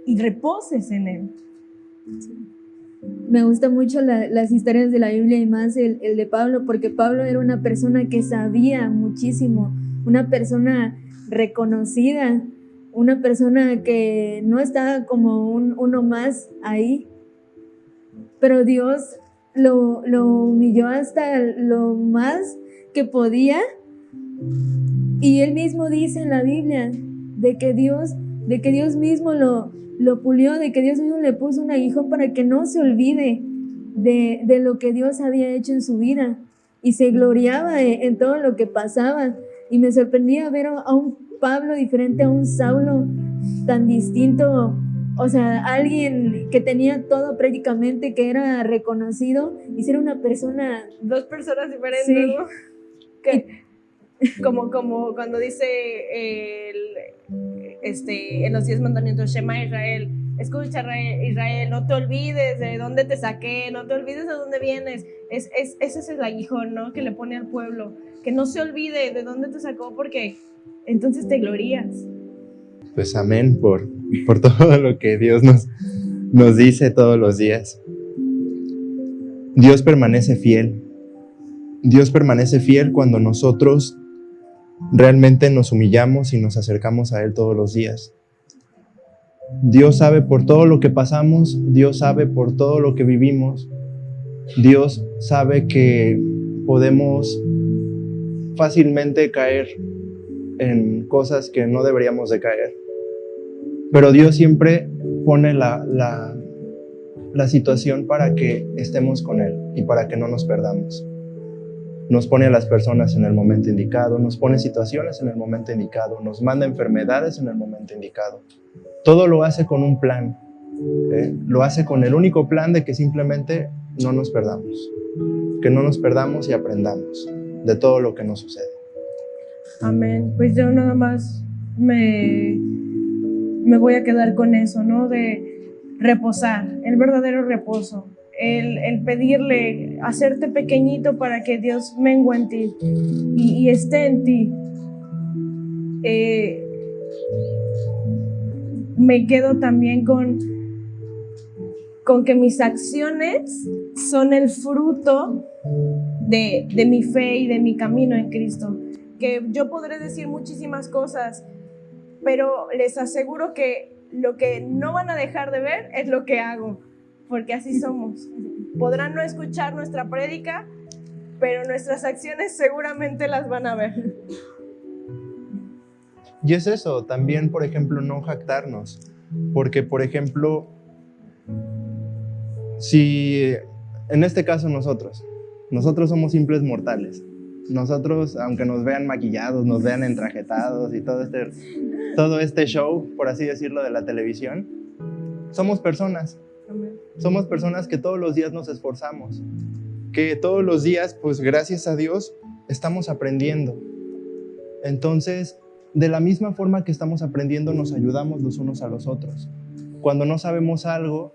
y reposes en Él. Me gustan mucho las historias de la Biblia, y más el de Pablo, porque Pablo era una persona que sabía muchísimo, una persona reconocida, una persona que no estaba como uno más ahí, pero Dios lo humilló hasta lo más que podía. Y él mismo dice en la Biblia de que Dios mismo lo pulió, de que Dios mismo le puso un aguijón para que no se olvide de lo que Dios había hecho en su vida. y se gloriaba en todo lo que pasaba. Y me sorprendía ver a un Pablo diferente a un Saulo tan distinto. O sea, alguien que tenía todo prácticamente, que era reconocido, y ser una persona... Dos personas diferentes, Sí. ¿no? Que, como cuando dice en los 10 mandamientos, Shema Israel, escucha Israel, no te olvides de dónde te saqué, no te olvides de dónde vienes. Ese es el aguijón, ¿no?, que le pone al pueblo, que no se olvide de dónde te sacó, porque entonces te glorías. Pues amén por todo lo que Dios nos dice todos los días. Dios permanece fiel. Dios permanece fiel cuando nosotros realmente nos humillamos y nos acercamos a Él todos los días. Dios sabe por todo lo que pasamos, Dios sabe por todo lo que vivimos, Dios sabe que podemos fácilmente caer en cosas que no deberíamos de caer. Pero Dios siempre pone la situación para que estemos con Él y para que no nos perdamos. Nos pone a las personas en el momento indicado, nos pone situaciones en el momento indicado, nos manda enfermedades en el momento indicado. Todo lo hace con un plan, lo hace con el único plan de que simplemente no nos perdamos, que no nos perdamos y aprendamos de todo lo que nos sucede. Amén. Pues yo nada más me voy a quedar con eso, ¿no? De reposar, el verdadero reposo. El pedirle, hacerte pequeñito para que Dios mengue en ti y esté en ti. Me quedo también con que mis acciones son el fruto de mi fe y de mi camino en Cristo. Que yo podré decir muchísimas cosas, pero les aseguro que lo que no van a dejar de ver es lo que hago, porque así somos. Podrán no escuchar nuestra prédica, pero nuestras acciones seguramente las van a ver. Y es eso, también, por ejemplo, no jactarnos, porque, por ejemplo, si en este caso nosotros somos simples mortales, nosotros, aunque nos vean maquillados, nos vean entrajetados y todo este show, por así decirlo, de la televisión, somos personas. Somos personas que todos los días nos esforzamos, que todos los días, pues gracias a Dios, estamos aprendiendo. Entonces, de la misma forma que estamos aprendiendo, nos ayudamos los unos a los otros. Cuando no sabemos algo,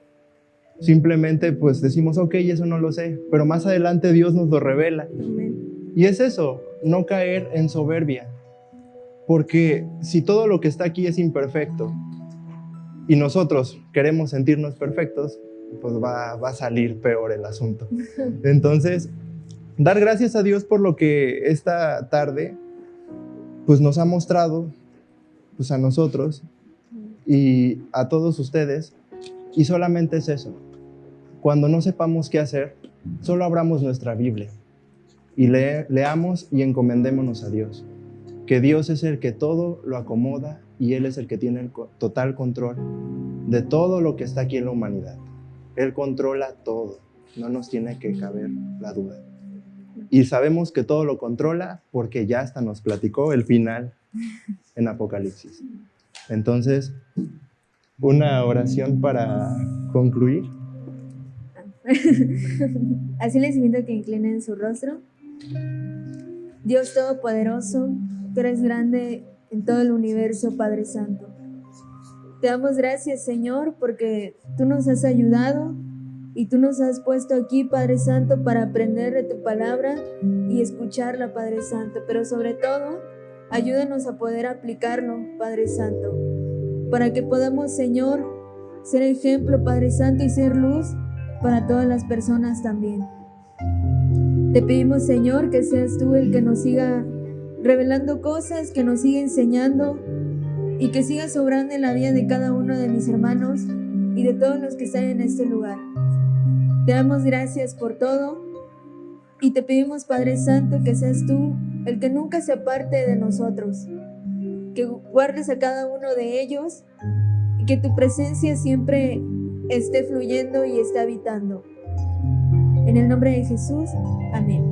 simplemente pues decimos, ok, eso no lo sé, pero más adelante Dios nos lo revela. Y es eso, no caer en soberbia, porque si todo lo que está aquí es imperfecto y nosotros queremos sentirnos perfectos, pues va a salir peor el asunto. Entonces, dar gracias a Dios por lo que esta tarde pues nos ha mostrado, pues a nosotros y a todos ustedes, y solamente es eso. Cuando no sepamos qué hacer, solo abramos nuestra Biblia y leamos y encomendémonos a Dios, que Dios es el que todo lo acomoda y Él es el que tiene el total control de todo lo que está aquí en la humanidad. Él controla todo, no nos tiene que caber la duda. Y sabemos que todo lo controla porque ya hasta nos platicó el final en Apocalipsis. Entonces, una oración para concluir. Así les invito a que inclinen su rostro. Dios Todopoderoso, tú eres grande en todo el universo, Padre Santo. Te damos gracias, Señor, porque tú nos has ayudado y tú nos has puesto aquí, Padre Santo, para aprender de tu palabra y escucharla, Padre Santo. Pero sobre todo, ayúdanos a poder aplicarlo, Padre Santo, para que podamos, Señor, ser ejemplo, Padre Santo, y ser luz para todas las personas también. Te pedimos, Señor, que seas tú el que nos siga revelando cosas, que nos siga enseñando y que sigas obrando en la vida de cada uno de mis hermanos y de todos los que están en este lugar. Te damos gracias por todo y te pedimos, Padre Santo, que seas tú el que nunca se aparte de nosotros, que guardes a cada uno de ellos y que tu presencia siempre esté fluyendo y esté habitando. En el nombre de Jesús, amén.